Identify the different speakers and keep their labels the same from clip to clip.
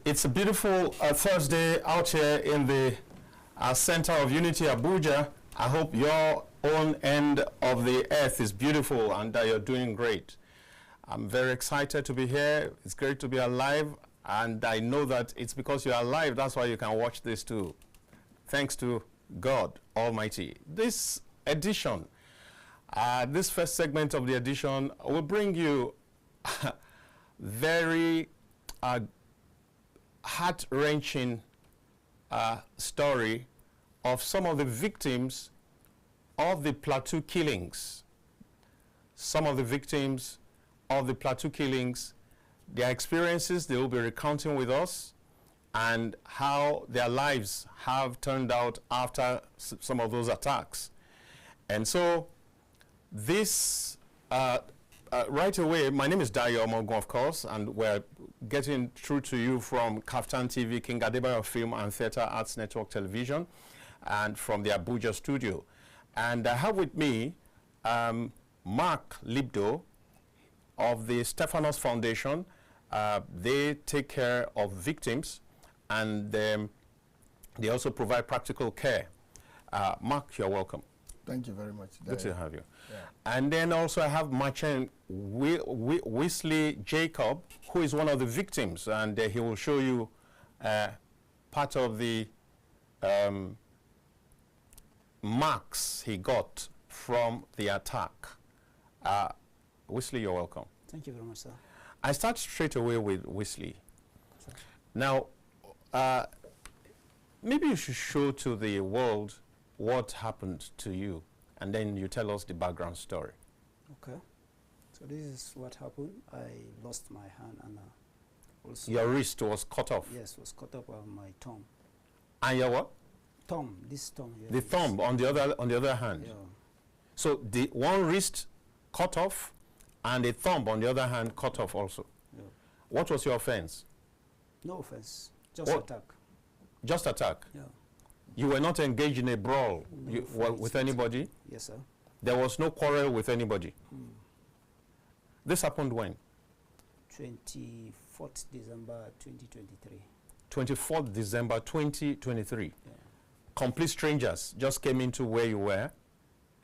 Speaker 1: It's a beautiful Thursday out here in the center of Unity, Abuja. I hope your own end of the earth is beautiful and that you're doing great. I'm very excited to be here. It's great to be alive, and I know that it's because you're alive, that's why you can watch this too. Thanks to God Almighty. This edition, this first segment of the edition will bring you very heart-wrenching story of some of the victims of the Plateau killings. Some of the victims of the Plateau killings, their experiences they will be recounting with us, and how their lives have turned out after some of those attacks. And so this right away, my name is Dayo Omogun, of course, and we're getting through to you from KAFTAN TV, King Adebayo Film and Theatre Arts Network Television, and from the Abuja studio. And I have with me Mark Lipdo of the Stephanos Foundation. They take care of victims, and they also provide practical care. Mark, you're welcome.
Speaker 2: Thank you very much.
Speaker 1: Good to have you.
Speaker 2: Yeah.
Speaker 1: And then also I have Machen Wesley Jacob, who is one of the victims, and he will show you part of the marks he got from the attack. Wesley, you're welcome.
Speaker 3: Thank you very much, sir.
Speaker 1: I start straight away with Wesley.
Speaker 3: Sir.
Speaker 1: Now, maybe you should show to the world what happened to you, and then you tell us the background story.
Speaker 3: Okay. So this is what happened. I lost my hand, and also
Speaker 1: your wrist was cut off.
Speaker 3: Yes, was cut off on my thumb.
Speaker 1: And your what?
Speaker 3: Thumb. This thumb. Yeah,
Speaker 1: the thumb on the other hand.
Speaker 3: Yeah.
Speaker 1: So the one wrist cut off, and the thumb on the other hand cut off also.
Speaker 3: Yeah.
Speaker 1: What was your offense?
Speaker 3: No offense. Just attack.
Speaker 1: Just attack.
Speaker 3: Yeah.
Speaker 1: You were not engaged in a brawl
Speaker 3: No
Speaker 1: with anybody?
Speaker 3: Yes, sir.
Speaker 1: There was no quarrel with anybody? This happened when?
Speaker 3: 24th December 2023.
Speaker 1: 24th December 2023.
Speaker 3: Yeah.
Speaker 1: Complete strangers just came into where you were,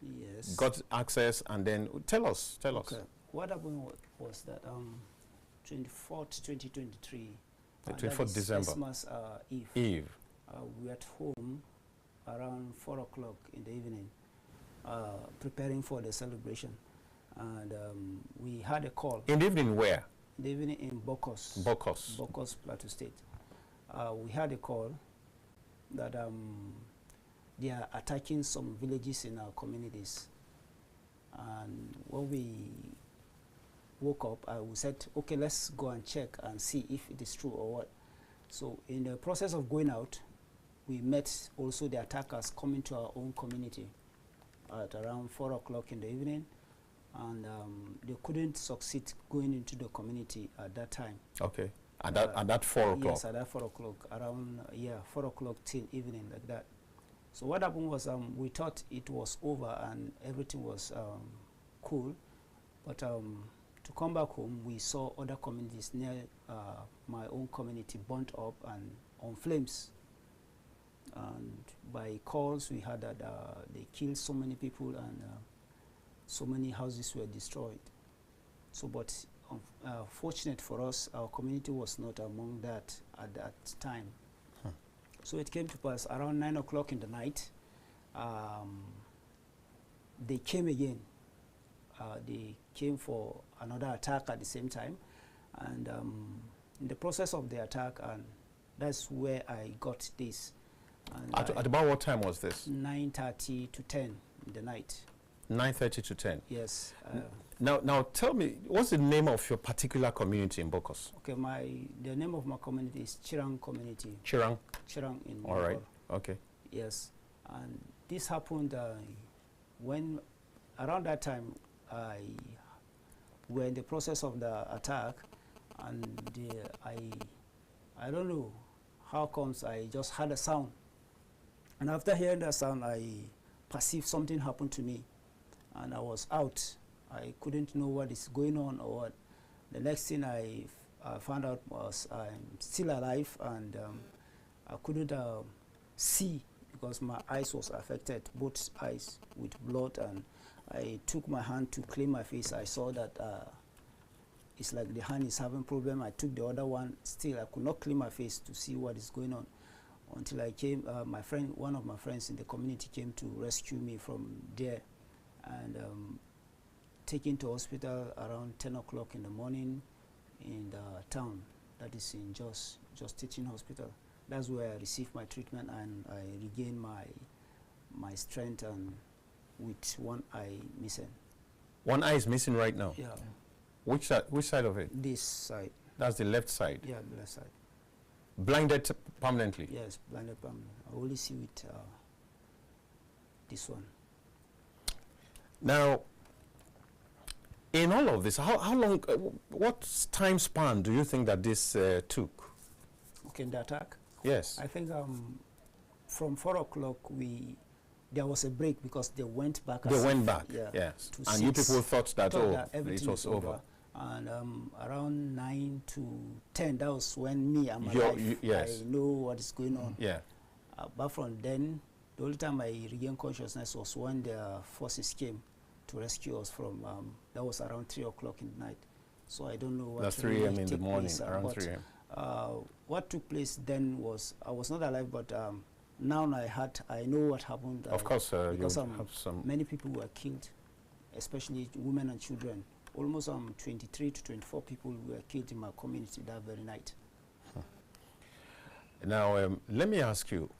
Speaker 3: Yes.
Speaker 1: got access, and then tell us.
Speaker 3: Okay. What happened was that 24th 2023.
Speaker 1: The 24th December.
Speaker 3: Christmas Eve.
Speaker 1: Eve.
Speaker 3: We were at home around 4 o'clock in the evening, preparing for the celebration, and we had a call.
Speaker 1: In the evening where?
Speaker 3: In the evening in Bokos.
Speaker 1: Bokos.
Speaker 3: Bokos, Plateau State. We had a call that they are attacking some villages in our communities. And when we woke up, we said, okay, let's go and check and see if it is true or what. So in the process of going out, we met also the attackers coming to our own community at around 4 o'clock in the evening, and they couldn't succeed going into the community at that time.
Speaker 1: Okay. At that 4 o'clock?
Speaker 3: Yes, at that 4 o'clock, around 4 o'clock till evening, like that. So what happened was we thought it was over and everything was cool, but to come back home, we saw other communities near my own community burnt up and on flames. And by calls, we heard that they killed so many people and so many houses were destroyed. So, but fortunate for us, our community was not among that at that time. So it came to pass around 9 o'clock in the night, they came again. They came for another attack at the same time, and in the process of the attack, and that's where I got this. And
Speaker 1: at about what time was this?
Speaker 3: 9:30 to 10 in the night.
Speaker 1: 9:30 to 10.
Speaker 3: Yes.
Speaker 1: Now tell me, what's the name of your particular community in Bokos?
Speaker 3: Okay, the name of my community is Chirang community.
Speaker 1: Chirang.
Speaker 3: Chirang in.
Speaker 1: All right. Okay.
Speaker 3: Yes, and this happened when around that time I were in the process of the attack, and I don't know how comes I just heard a sound, and after hearing that sound I perceived something happened to me, and I was out. I couldn't know what is going on or what. The next thing I I found out was I'm still alive, and I couldn't see because my eyes was affected, both eyes with blood, and I took my hand to clean my face. I saw that it's like the hand is having problem. I took the other one, still I could not clean my face to see what is going on until I came, my friend, one of my friends in the community came to rescue me from there, and taken to hospital around 10 o'clock in the morning in the town, that is in Jos Teaching Hospital. That's where I received my treatment, and I regained my strength, and with one eye missing.
Speaker 1: One eye is missing right now?
Speaker 3: Yeah.
Speaker 1: Which side of it?
Speaker 3: This side.
Speaker 1: That's the left side?
Speaker 3: Yeah, the left side.
Speaker 1: Blinded permanently?
Speaker 3: Yes, blinded permanently. I only see with this one.
Speaker 1: Now, in all of this, how long, what time span do you think that this took?
Speaker 3: Okay, the attack?
Speaker 1: Yes.
Speaker 3: I think from 4 o'clock there was a break because they went back.
Speaker 1: They went back, yeah, yes. And you people thought that, it was over.
Speaker 3: And around 9 to 10, that was when me and my wife,
Speaker 1: yes.
Speaker 3: I know what is going on.
Speaker 1: Yeah.
Speaker 3: But from then, the only time I regained consciousness was when the forces came to rescue us from, that was around 3 o'clock in the night. So I don't know what
Speaker 1: That's 3 a.m. in the morning, around 3 a.m.
Speaker 3: What took place then was, I was not alive, but now I know what happened.
Speaker 1: Of course,
Speaker 3: because
Speaker 1: have some
Speaker 3: many people were killed, especially women and children. Almost 23 to 24 people were killed in my community that very night.
Speaker 1: Now, let me ask you,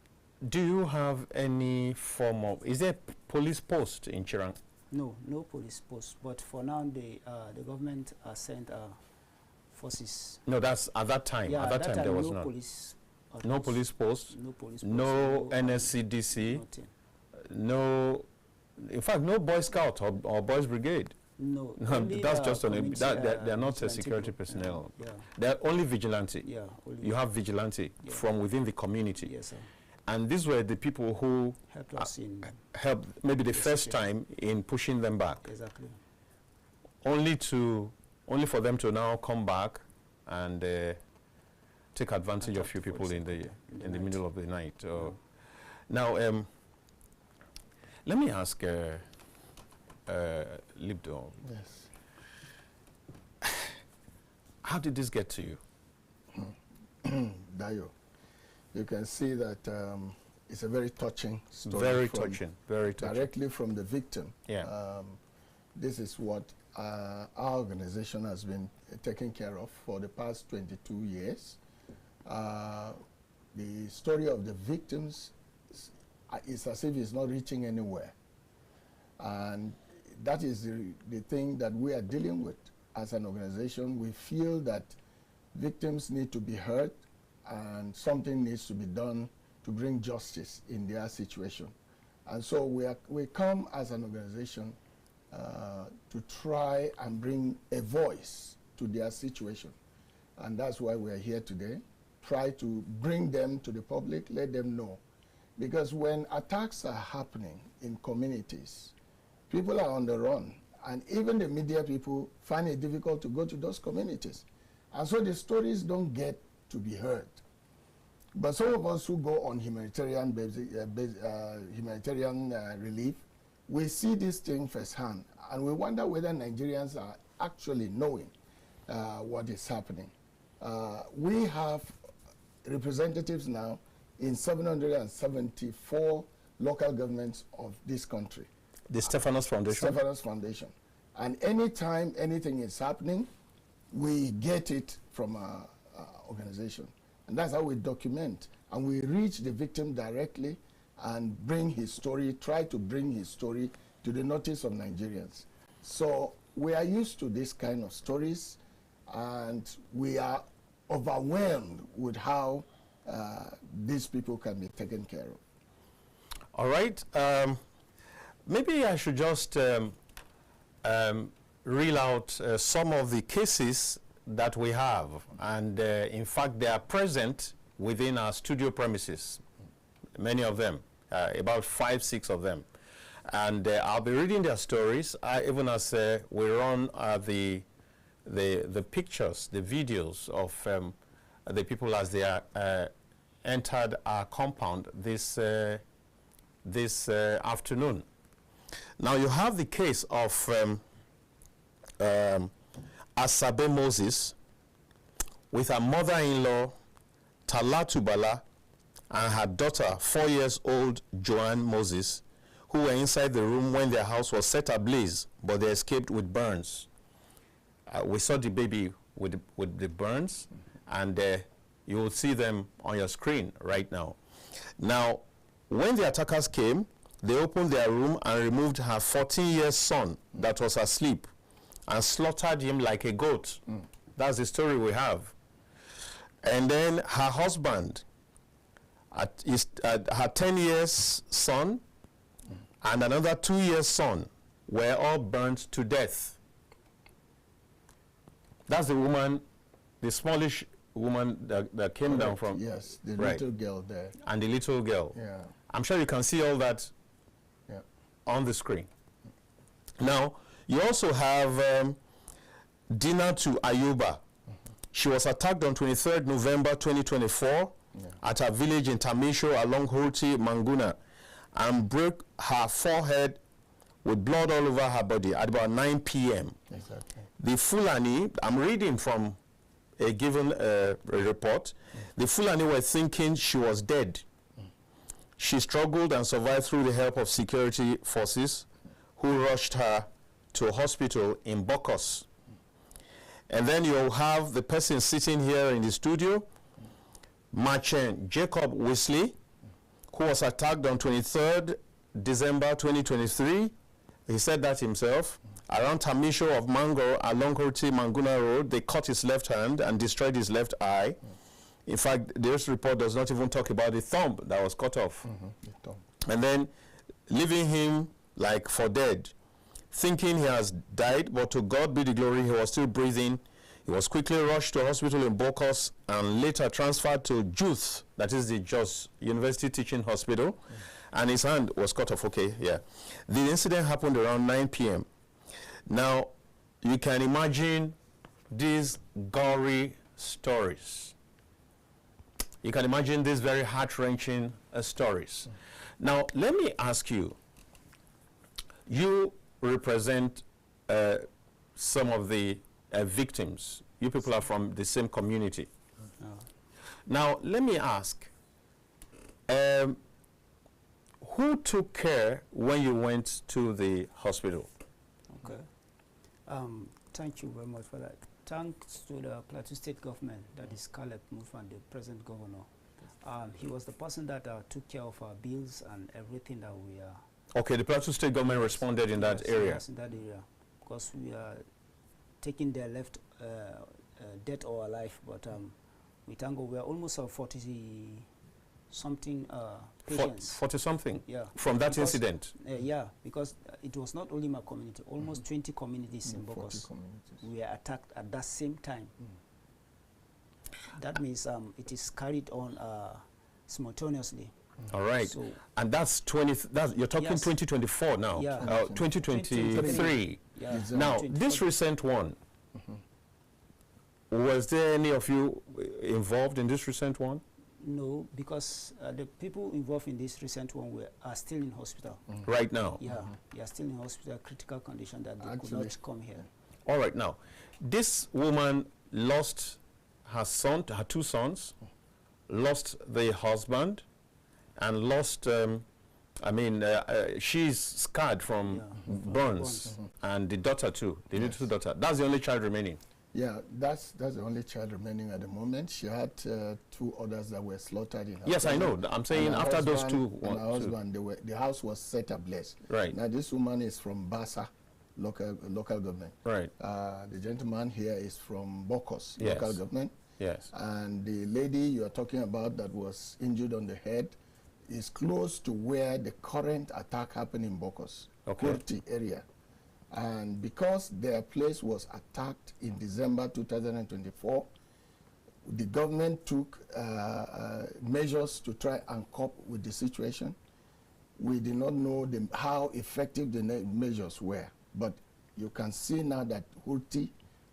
Speaker 1: do you have any form of, is there a police post in Chirang?
Speaker 3: No, no police post, but for now the government sent forces.
Speaker 1: No, that's at that time.
Speaker 3: Yeah,
Speaker 1: at that time there was
Speaker 3: no
Speaker 1: no
Speaker 3: police.
Speaker 1: No police post?
Speaker 3: No police post.
Speaker 1: No NSCDC?
Speaker 3: Nothing.
Speaker 1: No, in fact, no Boy Scout or Boys Brigade?
Speaker 3: No.
Speaker 1: That's just on they're not security personnel.
Speaker 3: Yeah.
Speaker 1: They're only vigilante.
Speaker 3: Yeah. Only
Speaker 1: You have vigilante from within the community.
Speaker 3: Yes, sir.
Speaker 1: And these were the people who
Speaker 3: helped us in
Speaker 1: helped maybe the first time in pushing them back.
Speaker 3: Exactly.
Speaker 1: Only for them to now come back and take advantage of few people in the middle of the night. Now, let me ask Lipdo.
Speaker 2: Yes.
Speaker 1: How did this get to you?
Speaker 2: Dayo, you can see that it's a very touching story.
Speaker 1: Very touching, very touching.
Speaker 2: Directly from the victim.
Speaker 1: Yeah.
Speaker 2: This is what our organization has been taking care of for the past 22 years. The story of the victims is as if it's not reaching anywhere. And that is the thing that we are dealing with as an organization. We feel that victims need to be heard and something needs to be done to bring justice in their situation. And so we come as an organization to try and bring a voice to their situation. And that's why we are here today. Try to bring them to the public, let them know. Because when attacks are happening in communities, people are on the run, and even the media people find it difficult to go to those communities. And so the stories don't get to be heard. But some of us who go on humanitarian relief, we see this thing firsthand, and we wonder whether Nigerians are actually knowing what is happening. We have representatives now in 774 local governments of this country.
Speaker 1: The Stephanos Foundation?
Speaker 2: Stephanos Foundation. And anytime anything is happening, we get it from our organization. And that's how we document. And we reach the victim directly and bring his story, try to bring his story to the notice of Nigerians. So we are used to this kind of stories, and we are overwhelmed with how these people can be taken care of.
Speaker 1: All right. Maybe I should just reel out some of the cases that we have. And in fact, they are present within our studio premises, many of them, about 5, 6 of them. And I'll be reading their stories, even as we run the the pictures, the videos of the people as they are entered our compound this afternoon. Now you have the case of Asabe Moses with her mother-in-law Talatu Bala and her daughter, 4 years old Joanne Moses, who were inside the room when their house was set ablaze, but they escaped with burns. We saw the baby with the burns, and you will see them on your screen right now. Now, when the attackers came, they opened their room and removed her 14-year son that was asleep and slaughtered him like a goat. That's the story we have. And then her husband, her 10-year son and another 2-year son were all burnt to death. That's the woman, the smallish woman that came down from.
Speaker 2: Yes, the little girl there.
Speaker 1: And the little girl.
Speaker 2: Yeah.
Speaker 1: I'm sure you can see all that on the screen. Now, you also have Dinatu Ayuba. She was attacked on 23rd November 2024 at her village in Tamisho along Horti, Manguna, and broke her forehead with blood all over her body at about 9 p.m.
Speaker 2: Exactly.
Speaker 1: The Fulani, I'm reading from a given report, the Fulani were thinking she was dead. She struggled and survived through the help of security forces who rushed her to a hospital in Bokos. And then you'll have the person sitting here in the studio, Machen Jacob Wesley, who was attacked on 23rd December 2023. He said that himself. Around Tamisho of Mango along Horti Manguna Road, they cut his left hand and destroyed his left eye. In fact, this report does not even talk about the thumb that was cut off. And then leaving him like for dead, thinking he has died, but to God be the glory, he was still breathing. He was quickly rushed to a hospital in Bokos and later transferred to JUTH, that is the Jos University Teaching Hospital, and his hand was cut off. Okay, yeah. The incident happened around 9 p.m. Now, you can imagine these gory stories. You can imagine these very heart-wrenching stories. Now, let me ask you, you represent some of the victims. You people are from the same community. Now, let me ask, who took care when you went to the hospital?
Speaker 3: Okay. Thank you very much for that. Thanks to the Plateau State government, that is Caleb Mufan, the present governor. He was the person that took care of our bills and everything that we are.
Speaker 1: Okay, the Plateau State government responded in that area.
Speaker 3: Yes, in that area, because we are taking their left dead or alive, but we thank God we are almost 40-something patients.
Speaker 1: 40-something?
Speaker 3: Yeah.
Speaker 1: From that incident?
Speaker 3: Yeah, because it was not only my community, almost 20 communities in Bokos we were attacked at that same time. That means it is carried on simultaneously.
Speaker 1: All right. So and that's you're talking 2024 now.
Speaker 3: Yeah.
Speaker 1: 2023.
Speaker 3: Yeah.
Speaker 1: Now, this recent one, was there any of you involved in this recent one?
Speaker 3: No, because the people involved in this recent one are still in hospital.
Speaker 1: Right now?
Speaker 3: Yeah, they are still in hospital, critical condition that they could not come here.
Speaker 1: All right, now, this woman lost her son, her 2 sons, lost the husband, and lost, she's scarred from burns, and the daughter too, the little daughter. That's the only child remaining.
Speaker 2: Yeah, that's the only child remaining at the moment. She had 2 others that were slaughtered in her
Speaker 1: Yes, I know. I'm saying after those 2.
Speaker 2: And her husband, the house was set ablaze.
Speaker 1: Right.
Speaker 2: Now, this woman is from Basa, local government.
Speaker 1: Right.
Speaker 2: The gentleman here is from Bokos,
Speaker 1: Yes.
Speaker 2: local government.
Speaker 1: Yes.
Speaker 2: And the lady you are talking about that was injured on the head is close to where the current attack happened in Bokos, Kurti area. And because their place was attacked in December 2024, the government took measures to try and cope with the situation. We did not know how effective the measures were, but you can see now that Houthi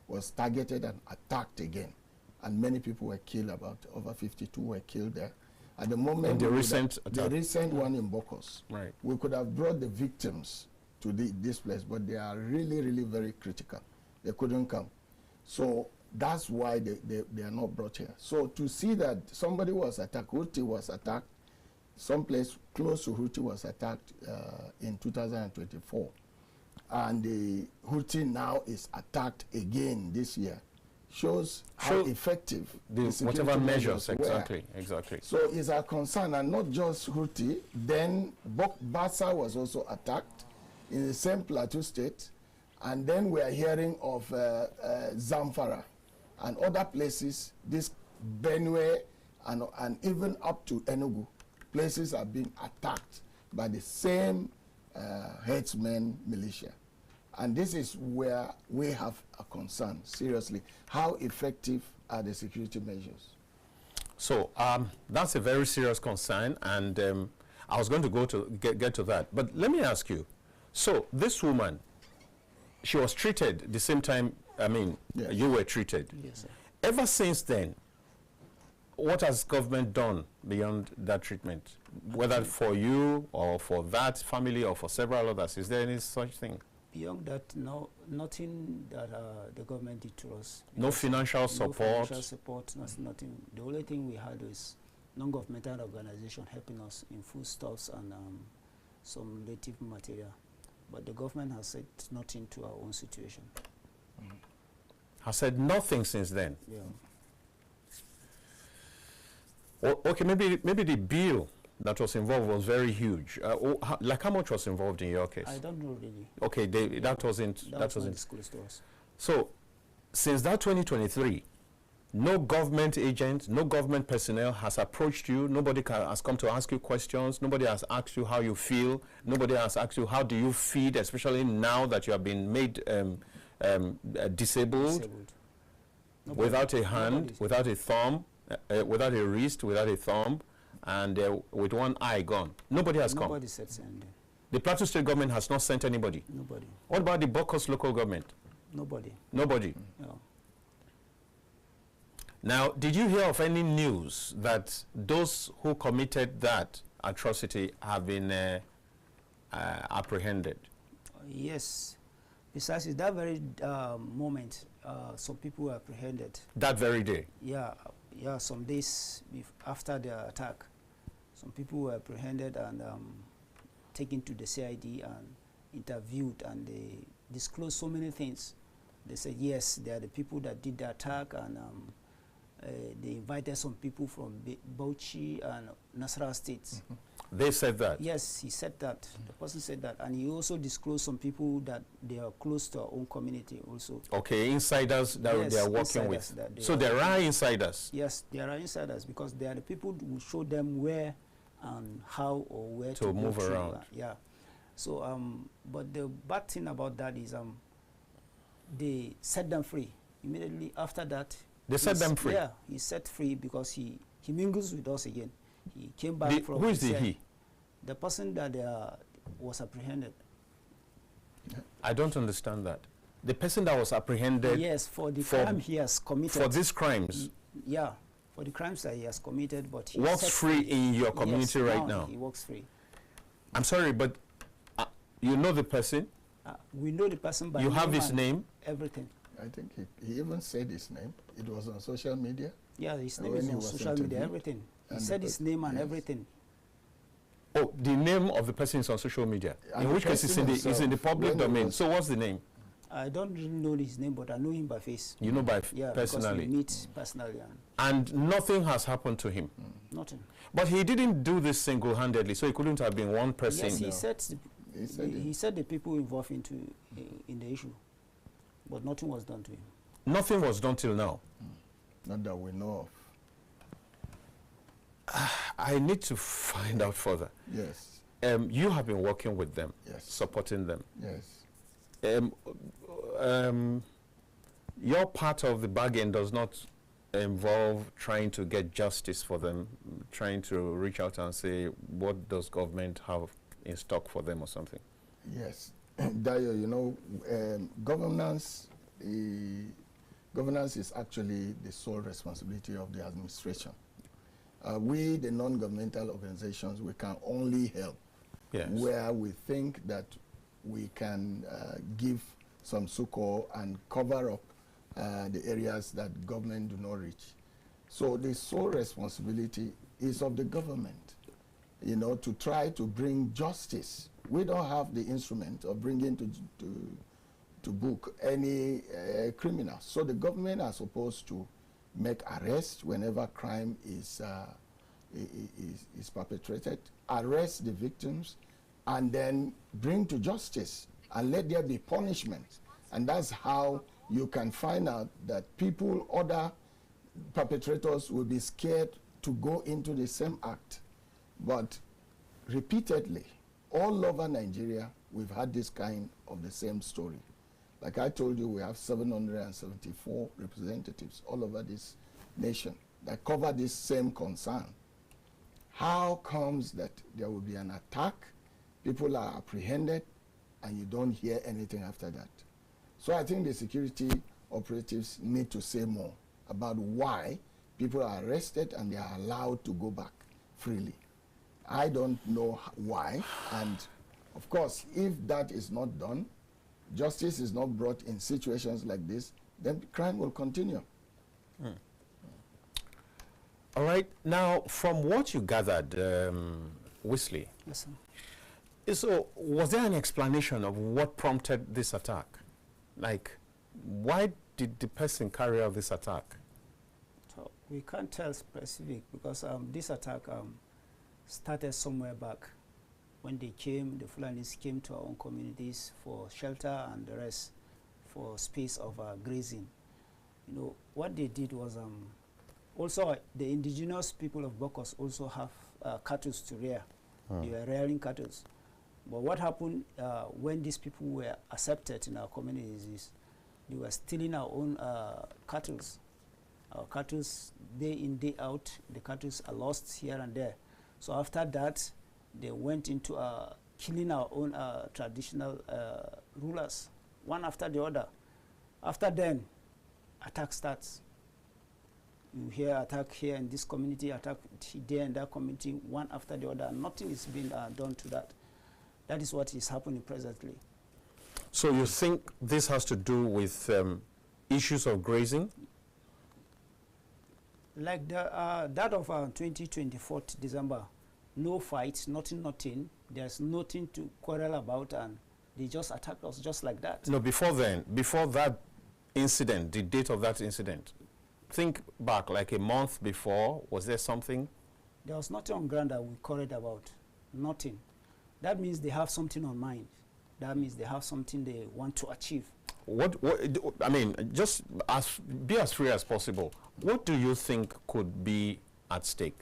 Speaker 2: was targeted and attacked again. And many people were killed, about over 52 were killed there. At the moment,
Speaker 1: and the recent
Speaker 2: one in Bokos,
Speaker 1: right.
Speaker 2: We could have brought the victims to this place, but they are really, really very critical. They couldn't come. So that's why they are not brought here. So to see that somebody was attacked, Houthi was attacked, someplace close to Houthi was attacked in 2024. And the Houthi now is attacked again this year, shows how effective the
Speaker 1: whatever measures exactly.
Speaker 2: So it's a concern, and not just Houthi. Then Bassa was also attacked in the same Plateau state, and then we are hearing of Zamfara and other places. This Benue and even up to Enugu, places are being attacked by the same headsmen militia. And this is where we have a concern, seriously. How effective are the security measures?
Speaker 1: So that's a very serious concern, and I was going to go to get to that. But let me ask you, so this woman, she was treated the same time, I mean,
Speaker 2: yes.
Speaker 1: You were treated.
Speaker 3: Yes, sir.
Speaker 1: Ever since then, what has government done beyond that treatment? Whether for you or for that family or for several others, is there any such thing?
Speaker 3: Beyond that, no, nothing that the government did to us.
Speaker 1: No financial support?
Speaker 3: No financial support, nothing. The only thing we had was non-governmental organization helping us in foodstuffs and some relative material. But the government has said nothing to our own situation.
Speaker 1: Has said nothing since then?
Speaker 3: Yeah.
Speaker 1: Okay, maybe the bill that was involved was very huge. Like how much was involved in your case?
Speaker 3: I don't know really.
Speaker 1: Okay, that wasn't
Speaker 3: disclosed to us.
Speaker 1: So, since that 2023, no government agent, no government personnel has approached you. Nobody has come to ask you questions. Nobody has asked you how you feel. Nobody has asked you how do you feed, especially now that you have been made disabled. Without a hand, without a thumb, without a wrist, without a thumb, and with one eye gone. Nobody has come.
Speaker 3: Nobody said anything.
Speaker 1: The Plateau State government has not sent anybody.
Speaker 3: Nobody.
Speaker 1: What about the Bokos local government?
Speaker 3: Nobody.
Speaker 1: Nobody.
Speaker 3: No.
Speaker 1: Now, did you hear of any news that those who committed that atrocity have been apprehended?
Speaker 3: Yes. Besides that very moment, some people were apprehended.
Speaker 1: That very day?
Speaker 3: Yeah, some days after the attack, some people were apprehended and taken to the CID and interviewed, and they disclosed so many things. They said, yes, they are the people that did the attack, and they invited some people from Bauchi and Nasarawa states.
Speaker 1: They said that?
Speaker 3: Yes, he said that. The person said that. And he also disclosed some people that they are close to our own community also.
Speaker 1: Okay, insiders that
Speaker 3: yes,
Speaker 1: they are working with. So there are insiders?
Speaker 3: Yes, there are insiders, because they are the people who show them where and how or where to
Speaker 1: move around.
Speaker 3: Yeah. So, but the bad thing about that is they set them free. Immediately after that,
Speaker 1: they set them free?
Speaker 3: Yeah, he set free because he mingles with us again. He came back from...
Speaker 1: Who is the he?
Speaker 3: The person that was apprehended.
Speaker 1: I don't understand that. The person that was apprehended...
Speaker 3: Yes, for the crime he has committed.
Speaker 1: For these crimes?
Speaker 3: Yeah, for the crimes that he has committed, but he
Speaker 1: works free in your community right now?
Speaker 3: He works free.
Speaker 1: I'm sorry, but you know the person?
Speaker 3: We know the person by
Speaker 1: name. You have his name?
Speaker 3: Everything.
Speaker 2: I think he even said his name. It was on social media.
Speaker 3: Yeah, his name is on social media, everything. He said his name and everything.
Speaker 1: Oh, the name of the person is on social media. In which case it's in the public domain. So what's the name?
Speaker 3: I don't really know his name, but I know him by face.
Speaker 1: You know by
Speaker 3: personally?
Speaker 1: Because
Speaker 3: we meet personally.
Speaker 1: And nothing has happened to him?
Speaker 3: Nothing.
Speaker 1: But he didn't do this single-handedly, so it couldn't have been one person.
Speaker 3: Yes, he said the people involved in the issue, but nothing was done to him.
Speaker 1: Nothing was done till now?
Speaker 2: Not that we know
Speaker 1: of. I need to find out further.
Speaker 2: Yes.
Speaker 1: You have been working with them,
Speaker 2: yes,
Speaker 1: supporting them.
Speaker 2: Yes.
Speaker 1: Your part of the bargain does not involve trying to get justice for them, trying to reach out and say, what does government have in stock for them or something?
Speaker 2: Yes. Dayo, you know, governance governance is actually the sole responsibility of the administration. We, the non-governmental organizations, we can only help where we think that we can give some succor and cover up the areas that government do not reach. So the sole responsibility is of the government, you know, to try to bring justice. We don't have the instrument of bringing to book any criminals. So the government are supposed to make arrests whenever crime is perpetrated, arrest the victims, and then bring to justice and let there be punishment. And that's how you can find out that people, other perpetrators, will be scared to go into the same act. But repeatedly, all over Nigeria, we've had this kind of the same story. Like I told you, we have 774 representatives all over this nation that cover this same concern. How comes that there will be an attack, people are apprehended, and you don't hear anything after that? So I think the security operatives need to say more about why people are arrested and they are allowed to go back freely. I don't know why, and of course, if that is not done, justice is not brought in situations like this, then crime will continue.
Speaker 1: All right. Now, from what you gathered, Wesley,
Speaker 3: Yes, sir.
Speaker 1: so was there an explanation of what prompted this attack? Like, why did the person carry out this attack?
Speaker 3: So we can't tell specific because this attack started somewhere back when they came, the Fulanis came to our own communities for shelter and the rest for space of grazing. You know, what they did was also the indigenous people of Bokos also have cattle to rear. They were rearing cattle. But what happened when these people were accepted in our communities is they were stealing our own cattle. Our cattle, day in, day out, the cattle are lost here and there. So after that, they went into killing our own traditional rulers, one after the other. After then, attack starts. You hear attack here in this community, attack there in that community, one after the other. Nothing is being done to that. That is what is happening presently.
Speaker 1: So you think this has to do with issues of grazing?
Speaker 3: Like that of 2024 December, no fights, nothing. There's nothing to quarrel about, and they just attacked us just like that.
Speaker 1: No, before then, before that incident, the date of that incident, think back like a month before, was there something?
Speaker 3: There was nothing on ground that we quarreled about, nothing. That means they have something on mind. That means they have something they want to achieve.
Speaker 1: What I mean, just be as free as possible. What do you think could be at stake?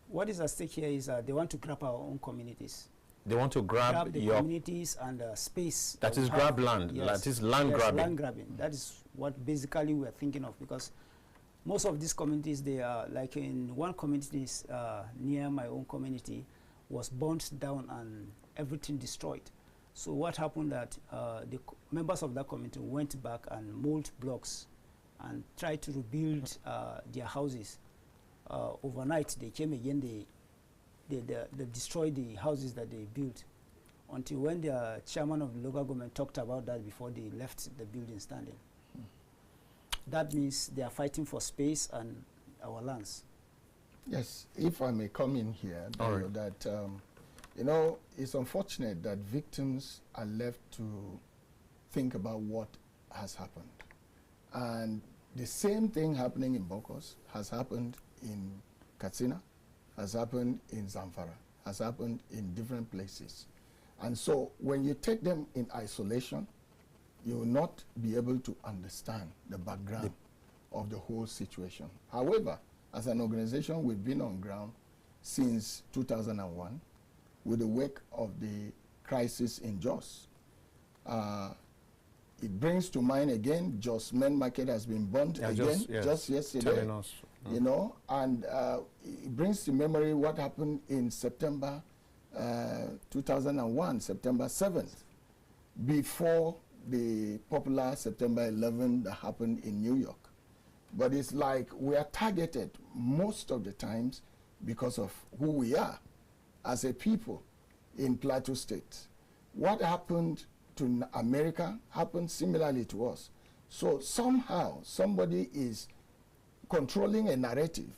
Speaker 3: What is at stake here is they want to grab our own communities.
Speaker 1: They want to grab
Speaker 3: the
Speaker 1: your
Speaker 3: communities and space.
Speaker 1: That is grab land.
Speaker 3: Yes.
Speaker 1: That is land grabbing.
Speaker 3: Land grabbing. That is what basically we are thinking of, because most of these communities, they are like in one community near my own community was burnt down and everything destroyed. So what happened that the members of that community went back and mold blocks and tried to rebuild their houses. Overnight, they came again, they destroyed the houses that they built, until when the chairman of the local government talked about that before they left the building standing. That means they are fighting for space and our lands.
Speaker 2: Yes, if I may come in here, that you know, it's unfortunate that victims are left to think about what has happened. And the same thing happening in Bokos has happened in Katsina, has happened in Zamfara, has happened in different places. And so when you take them in isolation, you will not be able to understand the background of the whole situation. However, as an organization, we've been on ground since 2001 with the wake of the crisis in Jos. It brings to mind again, Jos Main Market has been burnt again just yesterday. You know, and it brings to memory what happened in September 2001, September 7th, before the popular September 11 that happened in New York. But it's like we are targeted most of the times because of who we are as a people in Plateau State. What happened to America happened similarly to us. So somehow somebody is controlling a narrative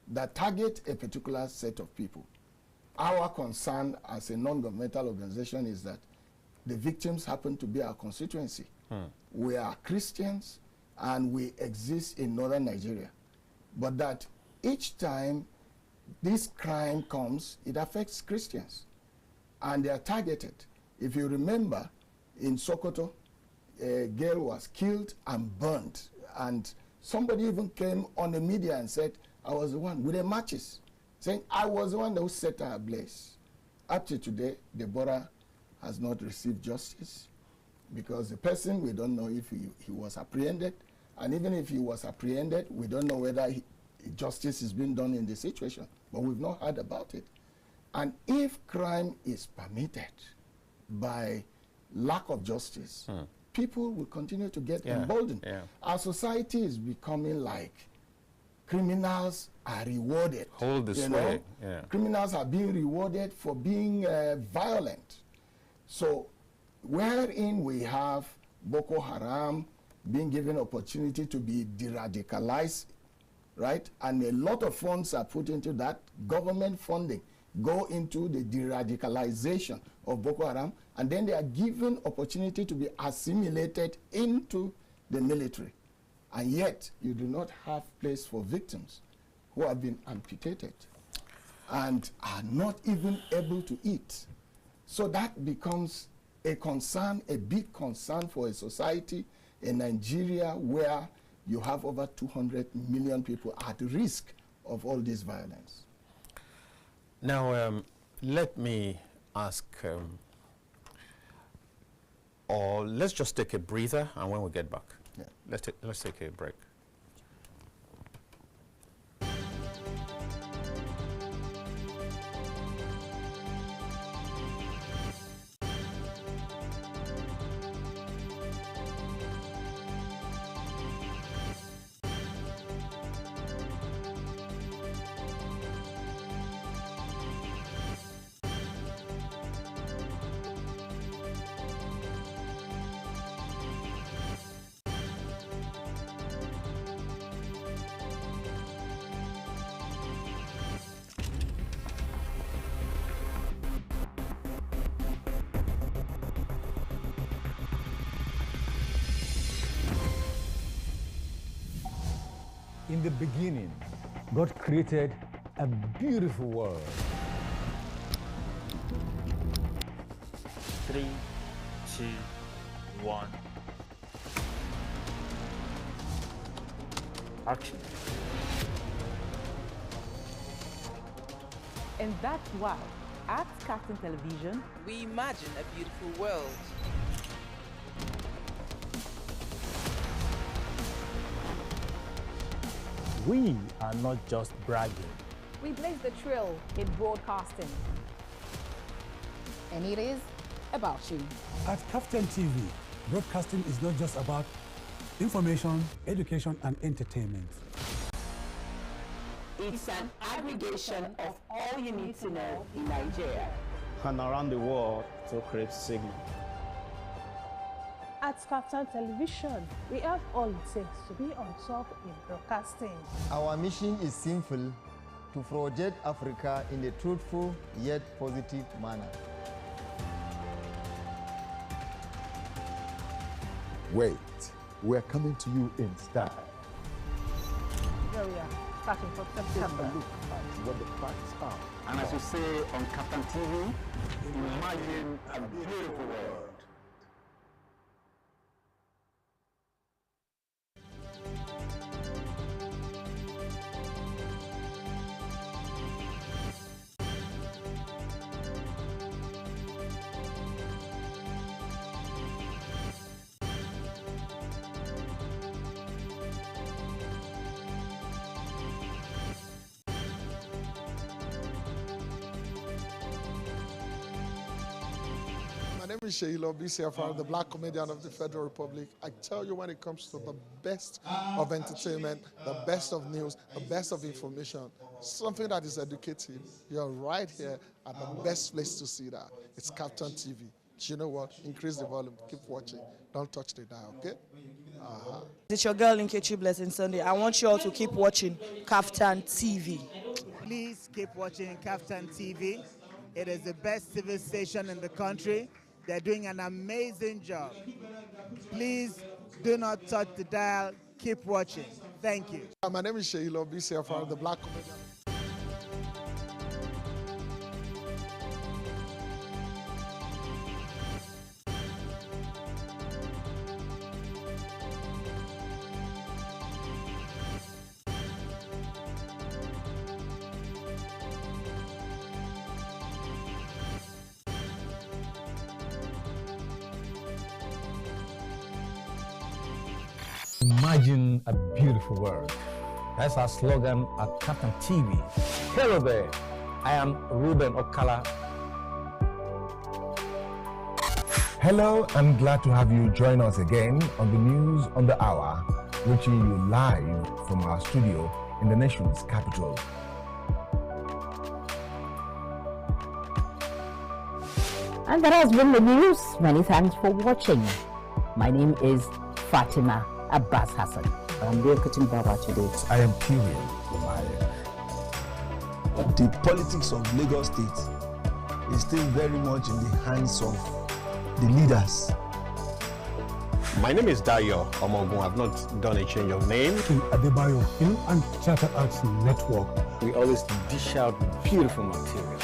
Speaker 2: that targets a particular set of people. Our concern as a non-governmental organization is that the victims happen to be our constituency. We are Christians and we exist in northern Nigeria. But that each time this crime comes, it affects Christians. And they are targeted. If you remember, in Sokoto, a girl was killed and burnt. And somebody even came on the media and said, I was the one with the matches, saying I was the one who set her ablaze. Up to today, Deborah has not received justice because the person, we don't know if he was apprehended. And even if he was apprehended, we don't know whether justice is being done in the situation. But we've not heard about it. And if crime is permitted by lack of justice, people will continue to get emboldened. Our society is becoming like criminals are rewarded.
Speaker 1: Hold this way.
Speaker 2: Criminals are being rewarded for being violent. So wherein we have Boko Haram being given opportunity to be de-radicalized, right? And a lot of funds are put into that. Government funding go into the de-radicalization of Boko Haram, and then they are given opportunity to be assimilated into the military. And yet, you do not have place for victims who have been amputated and are not even able to eat. So that becomes a concern, a big concern for a society in Nigeria where you have over 200 million people at risk of all this violence.
Speaker 1: Now, let me ask, or let's just take a breather, and when we get back, let's take a break.
Speaker 4: In the beginning, God created a beautiful world.
Speaker 5: 3, 2, 1. Action.
Speaker 6: And that's why, at KAFTAN Television,
Speaker 7: we imagine a beautiful world.
Speaker 4: We are not just bragging.
Speaker 8: We blaze the trail in broadcasting. And it is about you.
Speaker 9: At KAFTAN TV, broadcasting is not just about information, education, and entertainment.
Speaker 6: It's an aggregation of all you need to know in Nigeria
Speaker 5: And around the world to create signal.
Speaker 10: At KAFTAN Television, we have all it takes to be on top in broadcasting.
Speaker 11: Our mission is simple: to project Africa in a truthful yet positive manner.
Speaker 12: Wait, we're coming to you in style.
Speaker 10: Here we are, starting from September.
Speaker 12: Take a look at what the facts are.
Speaker 13: And as you say on KAFTAN TV, imagine a beautiful world.
Speaker 14: My name is Sheila BCFR, the Black Comedian of the Federal Republic. I tell you, when it comes to the best of entertainment, the best of news, the best of information, something that is educative, you're right here at the best place to see that. It's KAFTAN TV. You know what? Increase the volume. Keep watching. Don't touch the dial, okay?
Speaker 15: It's your girl Nkechi Blessing Sunday. I want you all to keep watching KAFTAN TV.
Speaker 16: Please keep watching KAFTAN TV. It is the best civil station in the country. They're doing an amazing job. Please do not touch the dial. Keep watching. Thank you.
Speaker 14: My name is Sheila BCFR, the Black Comedian.
Speaker 4: Imagine a beautiful world. That's our slogan at KAFTAN TV. Hello there, I am Ruben Okala.
Speaker 17: Hello, I'm glad to have you join us again on the News on the Hour, reaching you live from our studio in the nation's capital.
Speaker 6: And that has been the news. Many thanks for watching. My name is Fatima Abbas Hassan. I'm here cutting Baba today.
Speaker 17: I am Kyrian.
Speaker 18: The politics of Lagos State is still very much in the hands of the leaders.
Speaker 1: My name is Dayo Omogun. I've not done a change of name.
Speaker 9: Adebayo Film and Theatre Arts Network.
Speaker 4: We always dish out beautiful materials.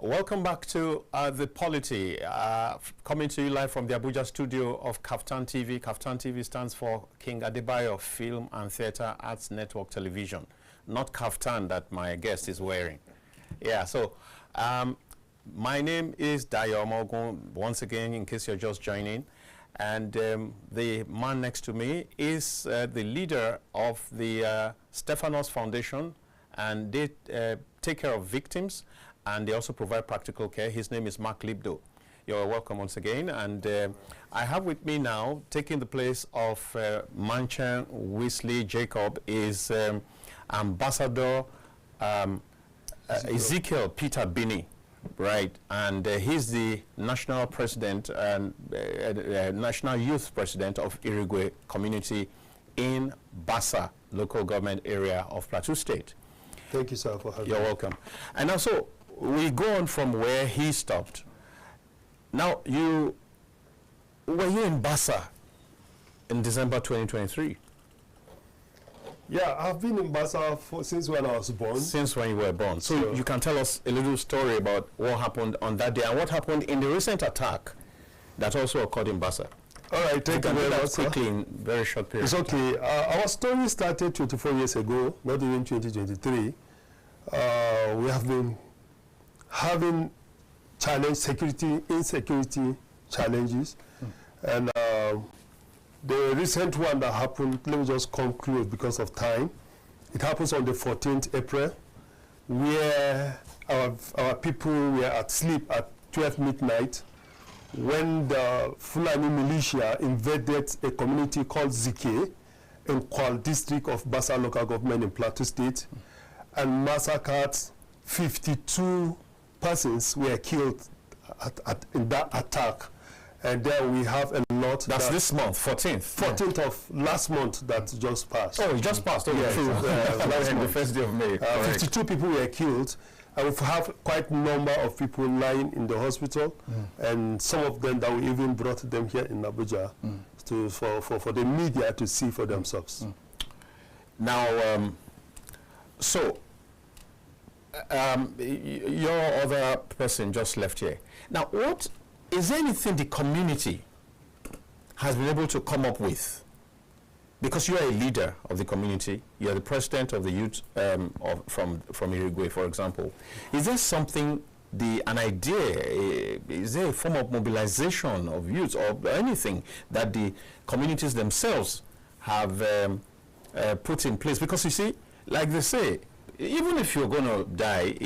Speaker 1: Welcome back to The Polity, coming to you live from the Abuja studio of KAFTAN TV. KAFTAN TV stands for King Adebayo Film and Theatre Arts Network Television, not kaftan that my guest is wearing. Yeah, so my name is Dayo Omogun, once again, in case you're just joining. And the man next to me is the leader of the Stephanos Foundation, and they take care of victims, and they also provide practical care. His name is Lipdo. You're welcome once again. And I have with me now, taking the place of Machen Wesley Jacob, is Ambassador Ezekiel Peter Bini, right? And he's the national president and national youth president of Irigwe community in Bassa local government area of Plateau State.
Speaker 19: Thank you, sir, for having me.
Speaker 1: You're welcome. And also, we go on from where he stopped. Now, were you in Bassa in December 2023?
Speaker 19: Yeah, I've been in Bassa since when I was born.
Speaker 1: Since when you were born. So
Speaker 19: Sure.
Speaker 1: you can tell us a little story about what happened on that day and what happened in the recent attack that also occurred in Bassa.
Speaker 19: All right, thank you very much, sir.
Speaker 1: Quickly in very short period.
Speaker 19: It's okay. Our story started 24 years ago, not even 2023. We have been having insecurity challenges. And the recent one that happened, let me just conclude because of time. It happens on the 14th April, where our people were at sleep at 12 midnight when the Fulani militia invaded a community called Zike in Kwal district of Bassa local government in Plateau State and massacred 52 persons were killed in that attack. And then we have a lot.
Speaker 1: That's this month, 14th.
Speaker 19: 14th of last month that just passed.
Speaker 1: Oh, it just passed. Oh,
Speaker 19: yes,
Speaker 1: last month. The first day of May.
Speaker 19: 52 people were killed. And we have quite a number of people lying in the hospital, and some of them that we even brought them here in Abuja for the media to see for themselves.
Speaker 1: Now, your other person just left here. Now, is there anything the community has been able to come up with because you are a leader of the community, you are the president of the youth from Uruguay, for example. Is there something, an idea, is there a form of mobilization of youth or anything that the communities themselves have put in place? Because you see, like they say, even if you're going to die,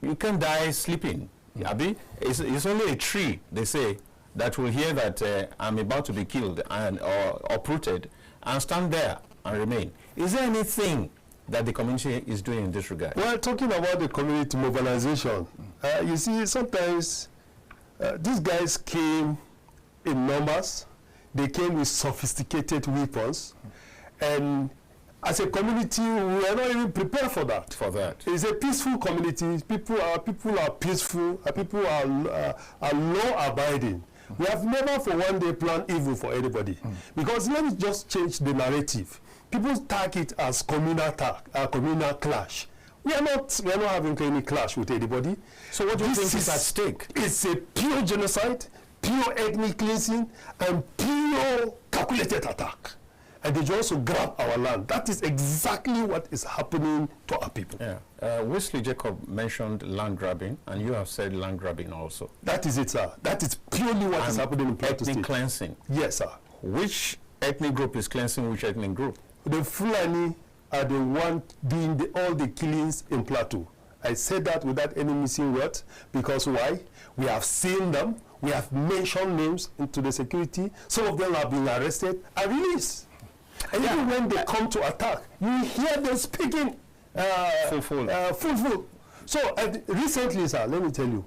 Speaker 1: you can die sleeping. Abi? It's only a tree, they say, that will hear that I'm about to be killed and or uprooted and stand there and remain. Is there anything that the community is doing in this regard?
Speaker 19: Well, talking about the community mobilization, you see, sometimes these guys came in numbers. They came with sophisticated weapons, and as a community, we are not even prepared for that. It's a peaceful community. People are peaceful. People are law-abiding. We have never for one day planned evil for anybody. Because let me just change the narrative. People tag it as communal clash. We are not having any clash with anybody.
Speaker 1: So what do you think is at stake?
Speaker 19: It's a pure genocide, pure ethnic cleansing, and pure calculated attack. And they also grab our land. That is exactly what is happening to our people.
Speaker 1: Yeah. Wesley Jacob mentioned land grabbing, and you have said land grabbing also.
Speaker 19: That is it, sir. That is purely what is happening in Plateau State.
Speaker 1: Ethnic cleansing.
Speaker 19: Yes, sir.
Speaker 1: Which ethnic group is cleansing which ethnic group?
Speaker 19: The Fulani are the one doing all the killings in Plateau. I said that without any missing words, because why? We have seen them. We have mentioned names into the security. Some of them have been arrested and released. And even when they come to attack, you hear them speaking full. So recently, sir, let me tell you,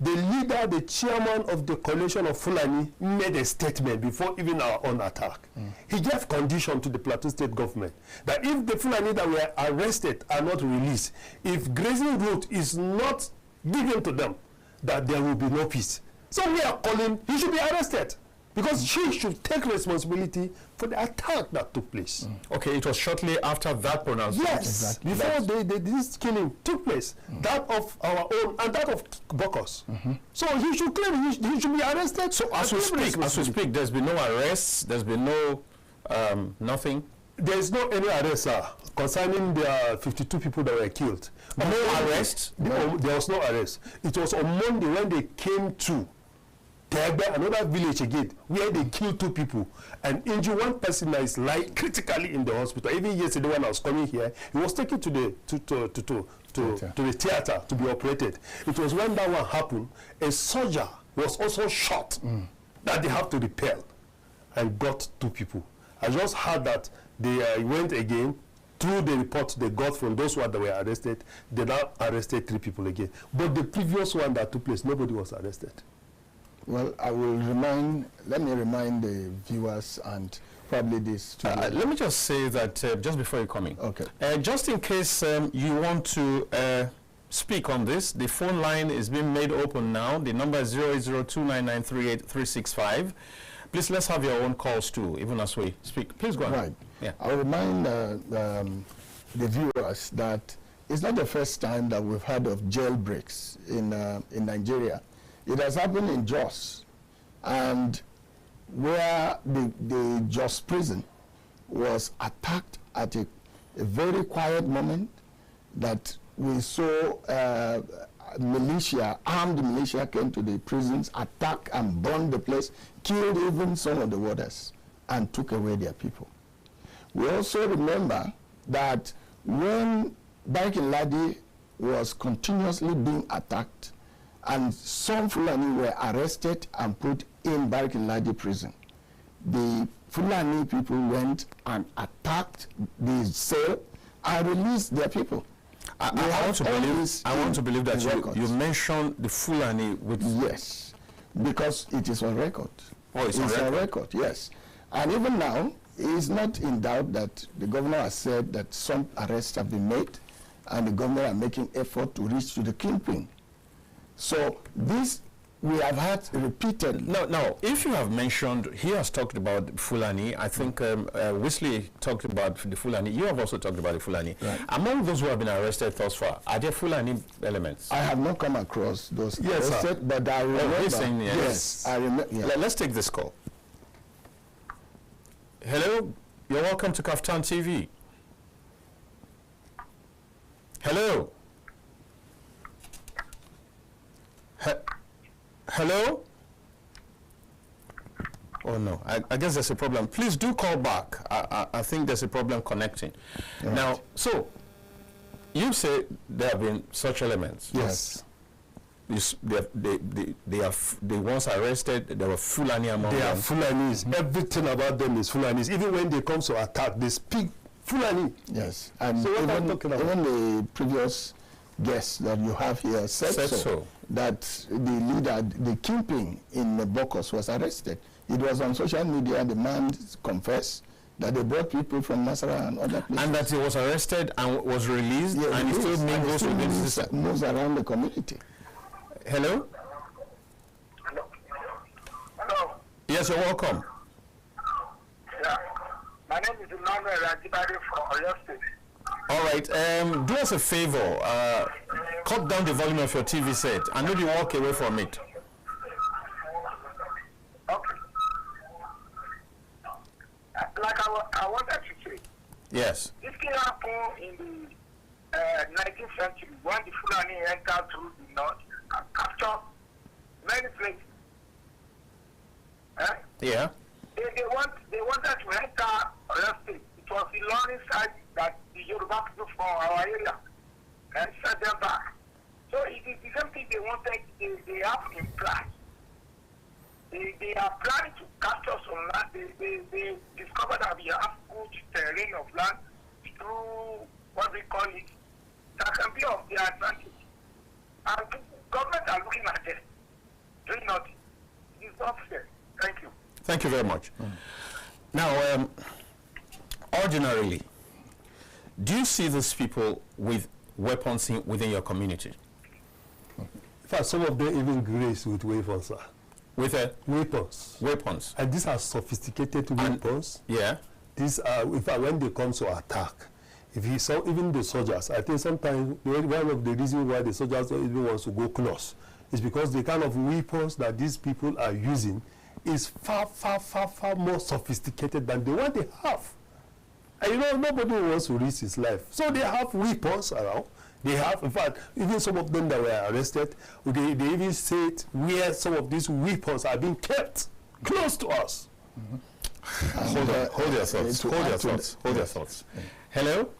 Speaker 19: the leader, the chairman of the coalition of Fulani made a statement before even our own attack. He gave condition to the Plateau State government that if the Fulani that were arrested are not released, if grazing route is not given to them, that there will be no peace. So we are calling, he should be arrested, because she should take responsibility for the attack that took place.
Speaker 1: Okay, it was shortly after that pronouncement.
Speaker 19: Yes, before this killing took place, that of our own and that of Bokos. So he should claim he should be arrested.
Speaker 1: So as we speak, there's been no arrests, there's been no nothing.
Speaker 19: There is no any arrest, sir, concerning the 52 people that were killed.
Speaker 1: No arrest?
Speaker 19: There was no arrest. It was on Monday when they came to Tegbe, another village again, where they killed 2 people and injured one person that is lying critically in the hospital. Even yesterday when I was coming here, he was taken to the theater to be operated. It was when that one happened, a soldier was also shot that they have to repel and got 2 people. I just heard that they went again through the report they got from those that were arrested. They now arrested 3 people again. But the previous one that took place, nobody was arrested.
Speaker 2: Well, let me remind the viewers and probably this.
Speaker 1: Let me just say that just before you come in.
Speaker 2: Okay.
Speaker 1: Just in case you want to speak on this, the phone line is being made open now. The number is 08029938365. Please, let's have your own calls too, even as we speak. Please go ahead.
Speaker 2: Right.
Speaker 1: Yeah.
Speaker 2: I'll remind the viewers that it's not the first time that we've heard of jailbreaks in Nigeria. It has happened in Jos, and where the Jos prison was attacked at a very quiet moment, that we saw armed militia came to the prisons, attacked and burned the place, killed even some of the warders, and took away their people. We also remember that when Barkin Ladi was continuously being attacked, and some Fulani were arrested and put in Barkin Ladi prison, the Fulani people went and attacked the cell and released their people.
Speaker 1: I want to believe that you mentioned the Fulani with...
Speaker 2: Yes, because it is on record.
Speaker 1: Oh, it's on
Speaker 2: record, yes. And even now, it is not in doubt that the governor has said that some arrests have been made and the governor are making effort to reach to the kingpin. So this we have had repeated.
Speaker 1: No, if you have mentioned, he has talked about Fulani, I think Wesley talked about the Fulani, you have also talked about the Fulani.
Speaker 2: Right.
Speaker 1: Among those who have been arrested thus far, are there Fulani elements?
Speaker 2: I have not come across those
Speaker 19: arrested,
Speaker 2: sir. But I remember.
Speaker 1: He's saying yes.
Speaker 2: Yes, I remember. Yeah.
Speaker 1: Let's take this call. Hello, you're welcome to KAFTAN TV. Hello. Hello? Oh no, I guess there's a problem. Please do call back. I think there's a problem connecting.
Speaker 2: Right.
Speaker 1: Now, so, you say there have been such elements.
Speaker 2: Yes.
Speaker 1: They are the ones arrested, there were Fulani among them.
Speaker 19: They are Fulanis. Everything about them is Fulanis. Even when they come to attack, they speak Fulani.
Speaker 2: Yes. And
Speaker 19: so what I'm
Speaker 2: even,
Speaker 19: talking about?
Speaker 2: even the previous guest that you have here said so, that the leader, the kingpin in the Bokos was arrested. It was on social media, the man confessed that they brought people from Nasara and other places.
Speaker 1: And that he was arrested and was released,
Speaker 2: yeah,
Speaker 1: and he still mingles with the system.
Speaker 2: Moves around the community.
Speaker 1: Hello?
Speaker 13: Hello.
Speaker 1: Yes, you're welcome.
Speaker 13: Yeah. My name is Emmanuel Rajibari from Oyo State.
Speaker 1: All right, do us a favor, cut down the volume of your TV set and maybe walk away from it.
Speaker 13: Okay. Like I wanted to say.
Speaker 1: Yes.
Speaker 13: This can happen in the 19th century when the Fulani entered through the north and captured many places.
Speaker 1: Yeah.
Speaker 13: They wanted to enter Oyo State. It was the learning side that the Yoruba people from our area and set them back. So it is the same thing they wanted, they have in plan. They are planning to capture some land. They discovered that we have good terrain of land through what we call it, that can be of their advantage. And government are looking at them, doing nothing. It's not fair. Thank you.
Speaker 1: Thank you very much. Now, ordinarily, do you see these people with weapons within your community?
Speaker 19: In fact, some of them even grace with weapons, sir.
Speaker 1: With
Speaker 19: weapons.
Speaker 1: Weapons.
Speaker 19: And these are sophisticated weapons.
Speaker 1: Yeah.
Speaker 19: These are, in fact, when they come to attack, if you saw even the soldiers, I think sometimes one of the reasons why the soldiers don't even want to go close is because the kind of weapons that these people are using is far, far, far, far more sophisticated than the one they have. And you know, nobody wants to risk his life. So they have weapons around. They have, in fact, even some of them that were arrested, they even said where some of these weapons are being kept close to us.
Speaker 1: Mm-hmm. Hold your thoughts. Hold your thoughts. Hello?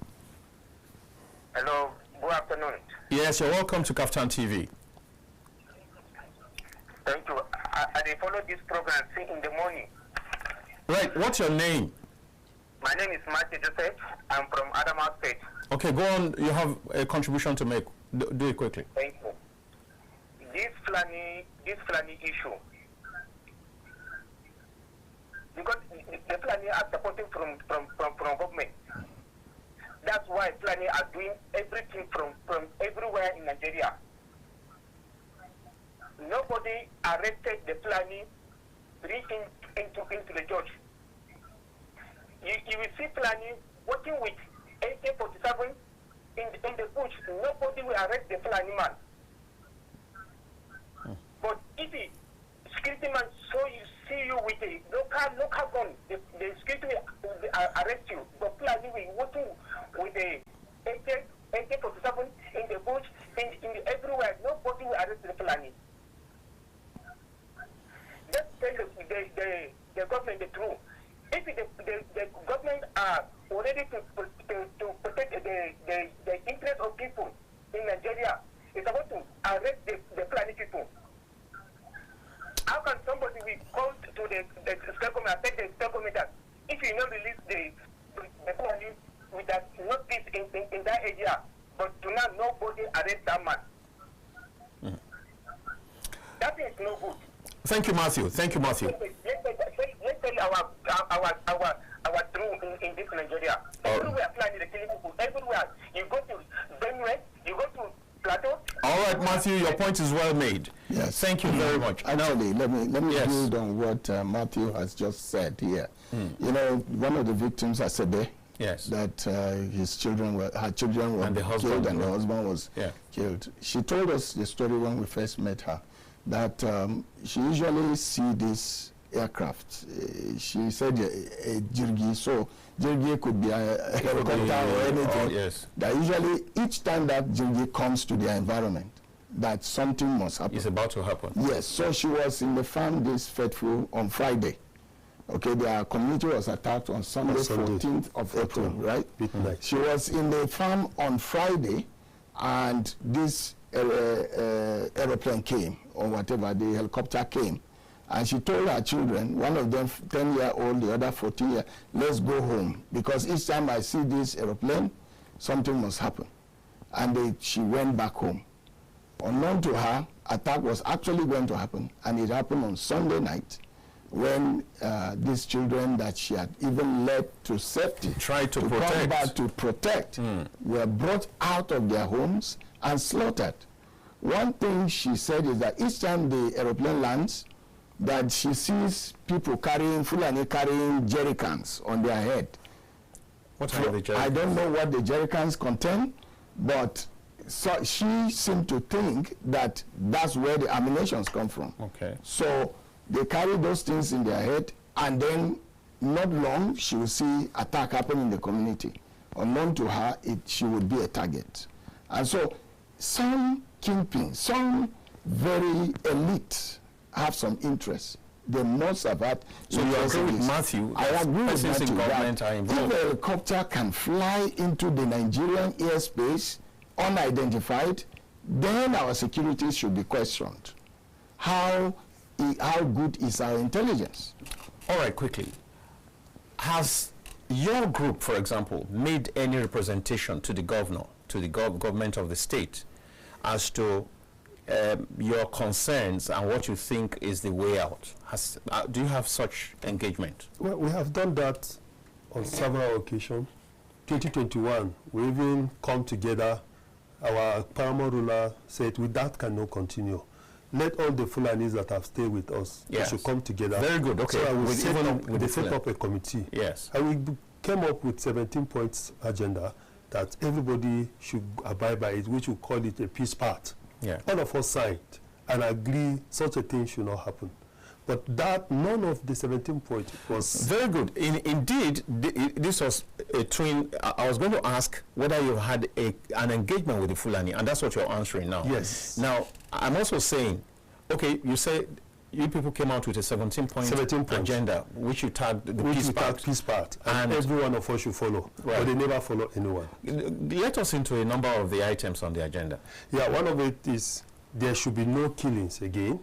Speaker 13: Hello. Good afternoon.
Speaker 1: Yes, you're welcome to KAFTAN TV.
Speaker 13: Thank you. I follow this program in the morning.
Speaker 1: Right. What's your name?
Speaker 13: My name is Matthew Joseph. I'm from Adamawa State.
Speaker 1: Okay, go on. You have a contribution to make. Do it quickly.
Speaker 13: Thank you. This Fulani issue, because the Fulani are supporting from government. That's why Fulani are doing everything from everywhere in Nigeria. Nobody arrested the Fulani reaching into the judge. You will see Fulani working with AK-47 in the bush. Nobody will arrest the Fulani man. But if the security man see you with a local gun, the security will arrest you. But Fulani will working with the AK-47 in the bush, in everywhere. Nobody will arrest the Fulani. Just tell the government the truth. If the government are ready to protect the interest of people in Nigeria, it's about to arrest the Fulani people. How can somebody will call to the state government and tell the state government that if you not release the Fulani with that not peace in that area, but do not nobody arrest that man? Mm. That is no good.
Speaker 1: Thank you, Matthew. Thank you, Matthew.
Speaker 13: Let's tell our truth in this Nigeria. Everywhere Fulani the killing people. Everywhere you go to Benue, you go to Plateau.
Speaker 1: All right, Matthew, your point is well made.
Speaker 2: Yes.
Speaker 1: Thank you very much.
Speaker 2: Actually, let me
Speaker 1: yes.
Speaker 2: build on what Matthew has just said here. Mm. You know, one of the victims, Asebe,
Speaker 1: yes,
Speaker 2: that her children were killed and the husband was killed. She told us the story when we first met her, that she usually see this aircraft. She said a jirgi, so jirgi could be a helicopter or anything.
Speaker 1: Oh, yes.
Speaker 2: That usually each time that jirgi comes to their environment, that something must happen.
Speaker 1: It's about to happen.
Speaker 2: Yes, so she was in the farm this fateful on Friday. Okay, their community was attacked on Sunday, 14th of April, right?
Speaker 19: Midnight.
Speaker 2: She was in the farm on Friday, and this aeroplane came, or whatever, the helicopter came. And she told her children, one of them 10-year-old, the other 14-year, let's go home. Because each time I see this aeroplane, something must happen. And she went back home. Unknown to her, attack was actually going to happen. And it happened on Sunday night, when these children that she had even led to safety,
Speaker 1: tried to
Speaker 2: come back to protect, were brought out of their homes and slaughtered. One thing she said is that each time the aeroplane lands, that she sees people Fulani carrying jerry cans on their head.
Speaker 1: What are the jerry cans?
Speaker 2: I don't know what the jerry cans contain, but so she seemed to think that that's where the ammunitions come from.
Speaker 1: Okay.
Speaker 2: So they carry those things in their head, and then not long she will see attack happen in the community. Unknown to her, she would be a target. And so some kingpins, some very elite have some interest. They must have had.
Speaker 1: So you agree with Matthew?
Speaker 2: I agree with Matthew
Speaker 1: in government are
Speaker 2: that
Speaker 1: involved.
Speaker 2: if a helicopter can fly into the Nigerian airspace unidentified, then our security should be questioned. How good is our intelligence?
Speaker 1: All right, quickly. Has your group, for example, made any representation to the governor, to the government of the state, as to your concerns and what you think is the way out? Do you have such engagement?
Speaker 19: Well, we have done that on several occasions. 2021, we even come together. Our paramount ruler said, with that cannot continue. Let all the Fulanis that have stayed with us, they should come together.
Speaker 1: Very good, okay.
Speaker 19: So we set up a committee.
Speaker 1: Yes.
Speaker 19: And we came up with 17 points agenda that everybody should abide by it, which we call it a peace path.
Speaker 1: Yeah.
Speaker 19: All of us signed and agree such a thing should not happen. But that, none of the 17 points was...
Speaker 1: Very good. Indeed, this was a twin... I was going to ask whether you had an engagement with the Fulani, and that's what you're answering now.
Speaker 19: Yes.
Speaker 1: Now, I'm also saying, okay, you say you people came out with a 17-point agenda, which you tagged the peace path.
Speaker 19: And every one of us should follow.
Speaker 1: Right.
Speaker 19: But they never follow anyone.
Speaker 1: Let us into a number of the items on the agenda.
Speaker 19: Yeah, one of it is there should be no killings again.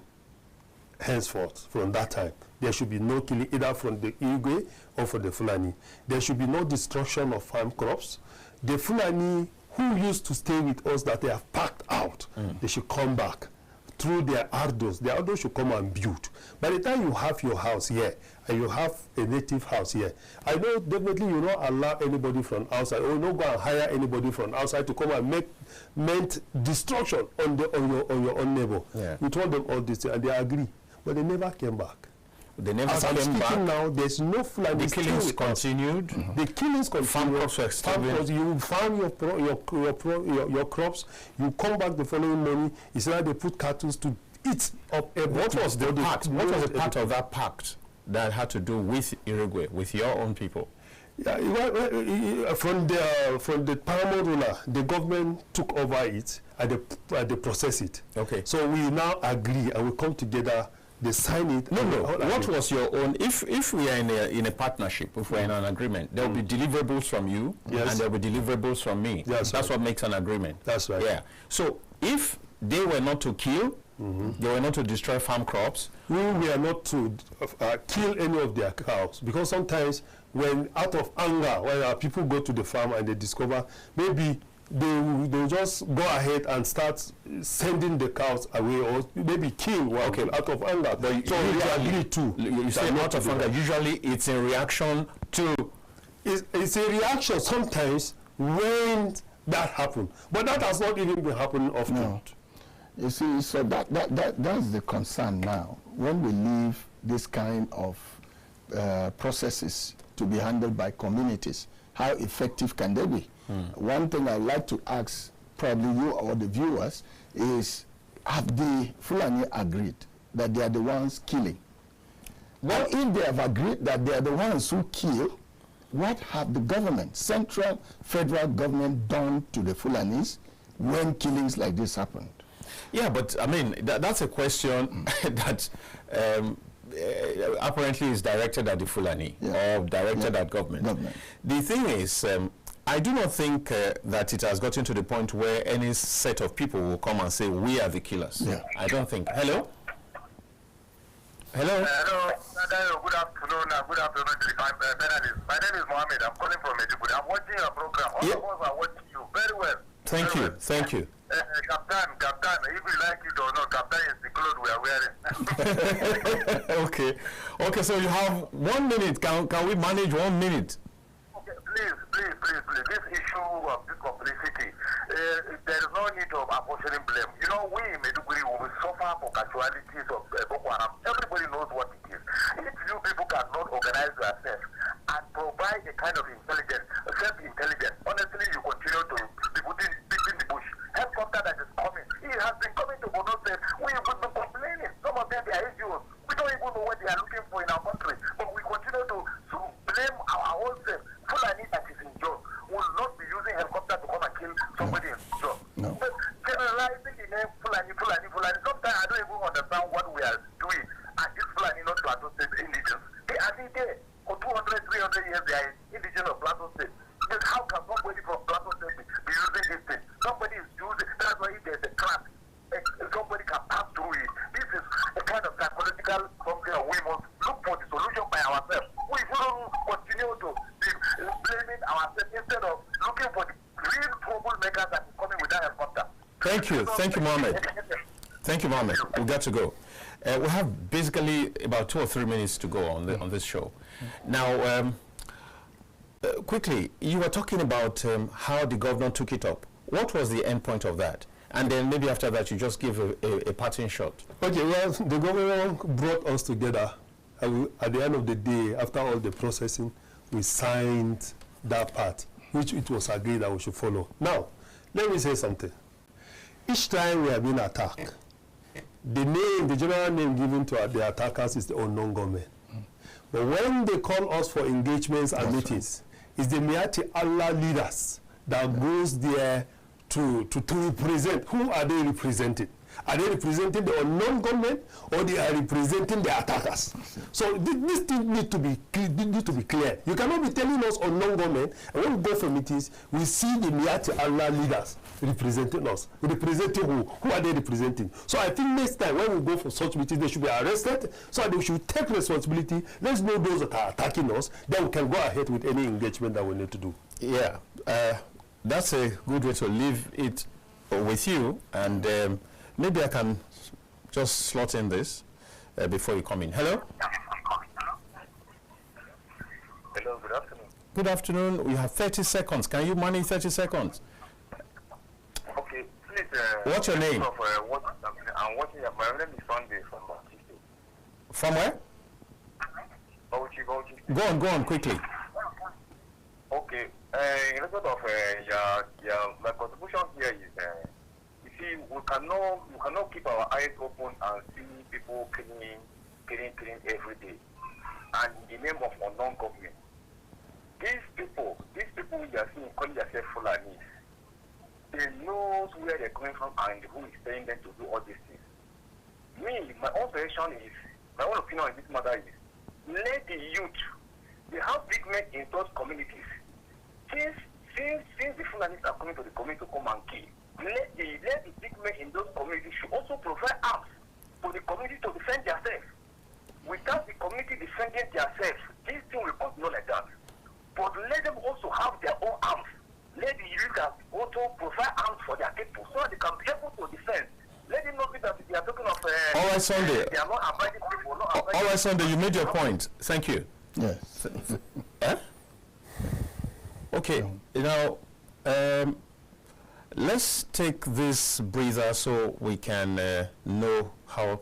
Speaker 19: Henceforth, from that time, there should be no killing either from the Igwe or from the Fulani. There should be no destruction of farm crops. The Fulani who used to stay with us that they have packed out, they should come back through their ardos. The ardos should come and build. By the time you have your house here and you have a native house here, I know definitely you not allow anybody from outside, or you not go and hire anybody from outside to come and make destruction on your own neighbor.
Speaker 1: Yeah.
Speaker 19: We told them all this and they agree. But they never came back.
Speaker 1: They never
Speaker 19: As I'm
Speaker 1: came
Speaker 19: speaking
Speaker 1: back.
Speaker 19: now, there's no Fulani.
Speaker 1: The killings continued.
Speaker 19: The killings continued.
Speaker 1: Farm crops were extinguished.
Speaker 19: You farm your crops. You come back the following morning. It's like they put cattle to eat up.
Speaker 1: What was the pact? What was the part of that pact that had to do with Uruguay, with your own people?
Speaker 19: Yeah, from the paramount ruler, the government took over it and they process it.
Speaker 1: Okay.
Speaker 19: So we now agree and we come together. They sign it.
Speaker 1: No. What was your own? If we are in a partnership, if we are in an agreement, there will be deliverables from you, and there will be deliverables from me.
Speaker 19: Yes,
Speaker 1: that's what makes an agreement.
Speaker 19: That's right.
Speaker 1: Yeah. So if they were not to kill, they were not to destroy farm crops.
Speaker 19: We were not to kill any of their cows, because sometimes when out of anger, when people go to the farm and they discover maybe they just go ahead and start sending the cows away, or maybe kill one out of anger.
Speaker 1: But
Speaker 19: so we agree too.
Speaker 1: You say out of anger. Usually, it's in reaction to.
Speaker 19: It's a reaction sometimes when that happens, but that has not even been happening often.
Speaker 2: No. You see, so that's the concern now. When we leave this kind of processes to be handled by communities, how effective can they be? One thing I'd like to ask probably you or the viewers is, have the Fulani agreed that they are the ones killing? Well, if they have agreed that they are the ones who kill, what have the government, central, federal government, done to the Fulanis when killings like this happened?
Speaker 1: Yeah, but I mean, that's a question that apparently is directed at the Fulani or directed at government. The thing is, I do not think that it has gotten to the point where any set of people will come and say, we are the killers. I don't think. Hello? Hello?
Speaker 13: Hello. Good afternoon. Good afternoon to the panelists. My name is Mohammed. I'm calling from Medjugorje. I'm watching your program. All of us are watching you very well.
Speaker 1: Thank you. Thank you.
Speaker 13: Captain, if we like it or not, Captain is the clothes we are wearing.
Speaker 1: Okay. Okay, so you have 1 minute. Can we manage 1 minute?
Speaker 13: Okay, please. This issue of this complicity, there is no need of apportioning blame. You know, we in Medjugorje will suffer for casualties of Boko Haram. Everybody knows what it is. If you people cannot organize yourself and provide a kind of intelligence, self-intelligence, honestly, you continue to be putting in the bush. Helicopter that is coming, it has been coming to Bono State. We have been complaining. Some of them, they are NGOs. We don't even know what they are looking for in our country. But we continue to blame our own self. Fulani that is in job will not be using helicopter to come and kill somebody in job. No. But generalizing the name Fulani. Sometimes I don't even understand what we are doing. And this Fulani not Plateau State indigenous. They are there for 200, 300 years. They are indigenous of Plateau State. But how can somebody from Plateau State be using this thing? Somebody is using. That's why if there's a crack, somebody can pass through it. This is a kind of psychological something. We must look for the solution by ourselves. We shouldn't continue to be blaming ourselves instead of looking for the real troublemakers that is coming with that helicopter.
Speaker 1: Thank you. Thank you, Mohammed. Thank you, Mohammed. We've got to go. We have basically about 2 or 3 minutes to go on this show. Now, quickly, you were talking about how the governor took it up. What was the end point of that? And then maybe after that, you just give a parting shot.
Speaker 19: Okay, well, the governor brought us together. At the end of the day, after all the processing, we signed that part, which it was agreed that we should follow. Now, let me say something. Each time we have been attacked, the general name given to the attackers is the unknown government. But when they call us for engagements and meetings, it's the Miati Allah leaders that goes there to represent. Who are they representing? Are they representing the unknown government, or they are representing the attackers? So this thing need to be clear. You cannot be telling us unknown government, and when we go for meetings, we see the Miati Allah leaders representing us. Representing who? Who are they representing? So I think next time when we go for such meetings, they should be arrested, so they should take responsibility. Let's know those that are attacking us, then we can go ahead with any engagement that we need to do.
Speaker 1: Yeah, that's a good way to leave it with you, and maybe I can just slot in this before you come in. Hello?
Speaker 13: Hello, good afternoon.
Speaker 1: Good afternoon. We have 30 seconds. Can you manage 30 seconds?
Speaker 13: Okay, please.
Speaker 1: What's your name?
Speaker 13: I'm watching. My name is Sunday from Bauchi.
Speaker 1: From where?
Speaker 13: Bauchi.
Speaker 1: Go on quickly.
Speaker 13: Okay. In respect of my contribution here is, you see, we cannot keep our eyes open and see people killing every day, and in the name of unknown government. These people you are seeing calling themselves Fulani, they know where they're coming from and who is paying them to do all these things. My own opinion in this matter is, let the youth, they have big men in those communities. Since the Fulanis are coming to the community to come and kill, let the big men in those communities should also provide arms for the community to defend themselves. Without the community defending themselves, this thing will continue like that. But let them also have their own arms. Let the youth also provide arms for their people so that they can be able to defend. Let them know that they are talking of.
Speaker 1: All right, Sunday.
Speaker 13: They are not abiding people.
Speaker 1: All right, Sunday. You made your point. Thank you.
Speaker 2: Yes.
Speaker 1: Okay. Now, let's take this breather so we can know how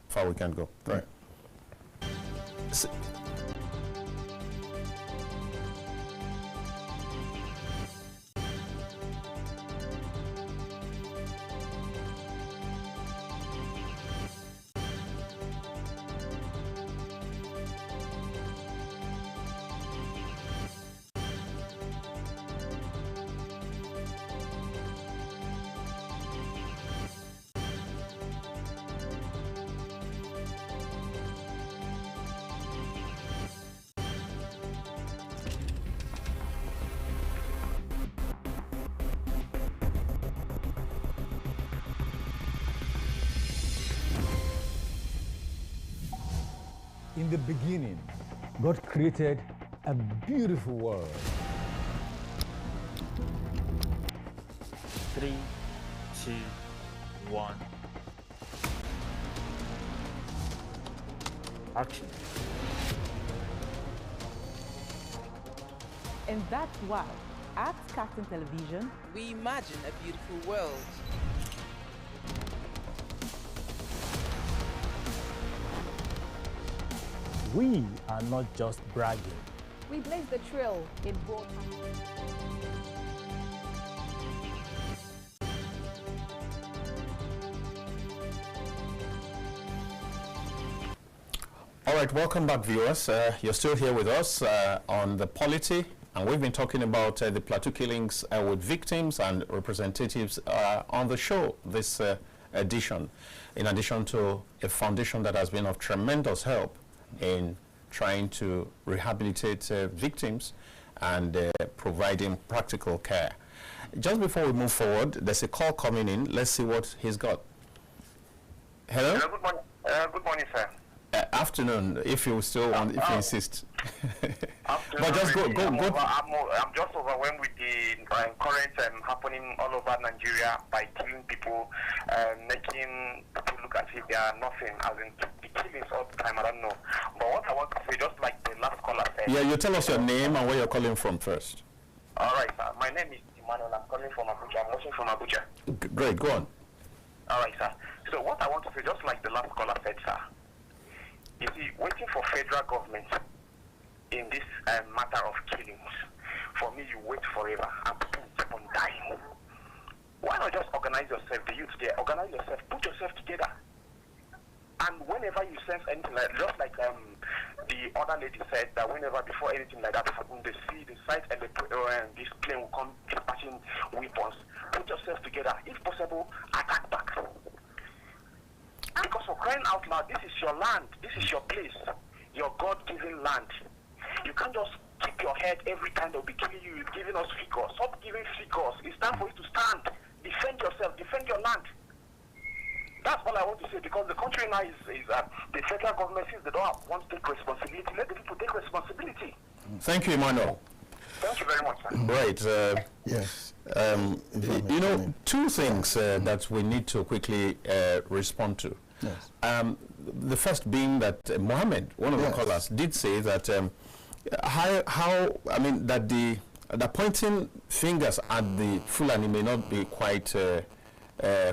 Speaker 1: far we can go.
Speaker 2: Right.
Speaker 4: In the beginning, God created a beautiful world.
Speaker 5: 3, 2, 1. Action.
Speaker 8: And that's why, at Kaftan Television,
Speaker 7: we imagine a beautiful world.
Speaker 20: We are not just bragging.
Speaker 8: we blaze the trail in broadcast.
Speaker 1: All right, welcome back, viewers. You're still here with us on The Polity, and we've been talking about the Plateau killings with victims and representatives on the show this edition, in addition to a foundation that has been of tremendous help in trying to rehabilitate victims and providing practical care. Just before we move forward, there's a call coming in. Let's see what he's got. Hello?
Speaker 13: Good morning. Good morning, sir.
Speaker 1: Afternoon, if you still want, if you insist. But just go.
Speaker 13: I'm just overwhelmed with the current happening all over Nigeria by killing people, making people look as if they are nothing, as in the killings all the time. I don't know. But what I want to say, just like the last caller said.
Speaker 1: Yeah, you tell us your name and where you're calling from first.
Speaker 13: All right, sir. My name is Emmanuel. I'm calling from Abuja. I'm watching from Abuja.
Speaker 1: Great, go on.
Speaker 13: All right, sir. So what I want to say, just like the last caller said, sir. You see, waiting for federal government in this matter of killings, for me, you wait forever and people keep on dying. Why not just organize yourself, the youth there, organize yourself, put yourself together. And whenever you sense anything like, just like the other lady said, that whenever, before anything like that happens, they see the site and this plane will come dispatching weapons. Put yourself together. If possible, attack back. Because for crying out loud, this is your land, this is your place, your God-given land. You can't just keep your head every time they'll be killing you, giving us figures. Stop giving figures. It's time for you to stand. Defend yourself, defend your land. That's all I want to say, because the country now is the federal government, since they don't want to take responsibility, let the people take responsibility.
Speaker 1: Thank you, Emmanuel.
Speaker 13: Thank you very much, sir.
Speaker 1: Right.
Speaker 2: Yes.
Speaker 1: You know, two things that we need to quickly respond to.
Speaker 2: Yes.
Speaker 1: The first being that Mohammed, one of the callers, did say that that the pointing fingers at the Fulani may not be quite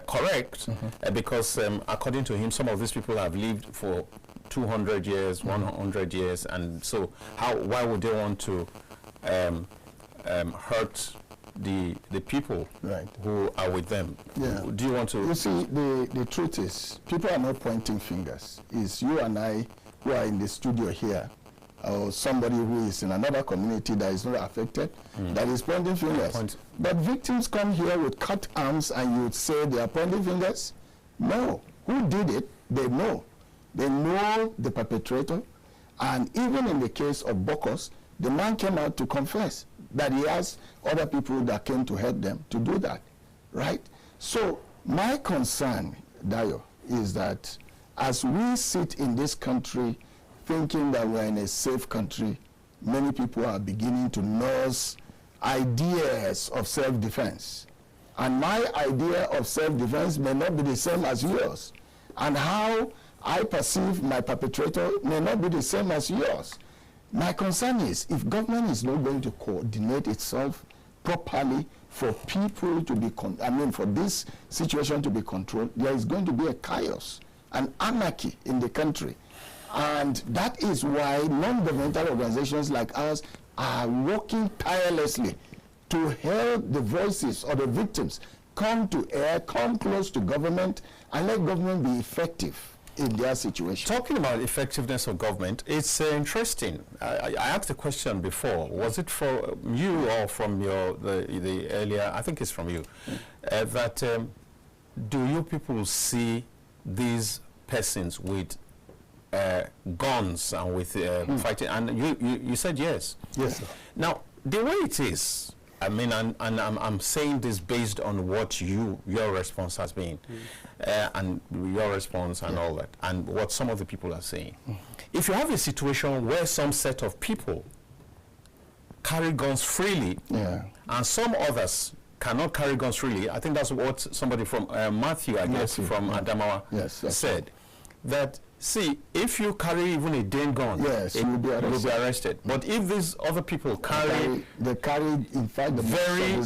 Speaker 1: correct, because according to him, some of these people have lived for 200 years, 100 years, and so why would they want to hurt the people who are with them?
Speaker 2: Yeah.
Speaker 1: Do you want to?
Speaker 2: You see, the truth is, people are not pointing fingers. It's you and I who are in the studio here, or somebody who is in another community that is not affected, that is pointing fingers. But victims come here with cut arms and you would say they are pointing fingers? No. Who did it? They know. They know the perpetrator. And even in the case of Bokos, the man came out to confess that he has other people that came to help them to do that, right? So my concern, Dayo, is that as we sit in this country thinking that we're in a safe country, many people are beginning to nurse ideas of self-defense. And my idea of self-defense may not be the same as yours. And how I perceive my perpetrator may not be the same as yours. My concern is, if government is not going to coordinate itself properly for people to be, for this situation to be controlled, there is going to be a chaos, an anarchy in the country. And that is why non-governmental organizations like ours are working tirelessly to help the voices of the victims come to air, come close to government, and let government be effective in their situation.
Speaker 1: Talking about effectiveness of government, it's interesting. I asked the question before. Was it from you or from the earlier? I think it's from you. That do you people see these persons with guns and with fighting? And you said yes.
Speaker 2: Yes, sir.
Speaker 1: Now, the way it is, I mean, and I'm saying this based on what your response has been, and your response and all that, and what some of the people are saying. If you have a situation where some set of people carry guns freely, and some others cannot carry guns freely, I think that's what somebody from Matthew, I guess, from Adamawa said. That, see, if you carry even a Dane gun, you'll be arrested. But if these other people carry...
Speaker 2: They carry, in fact, the
Speaker 1: very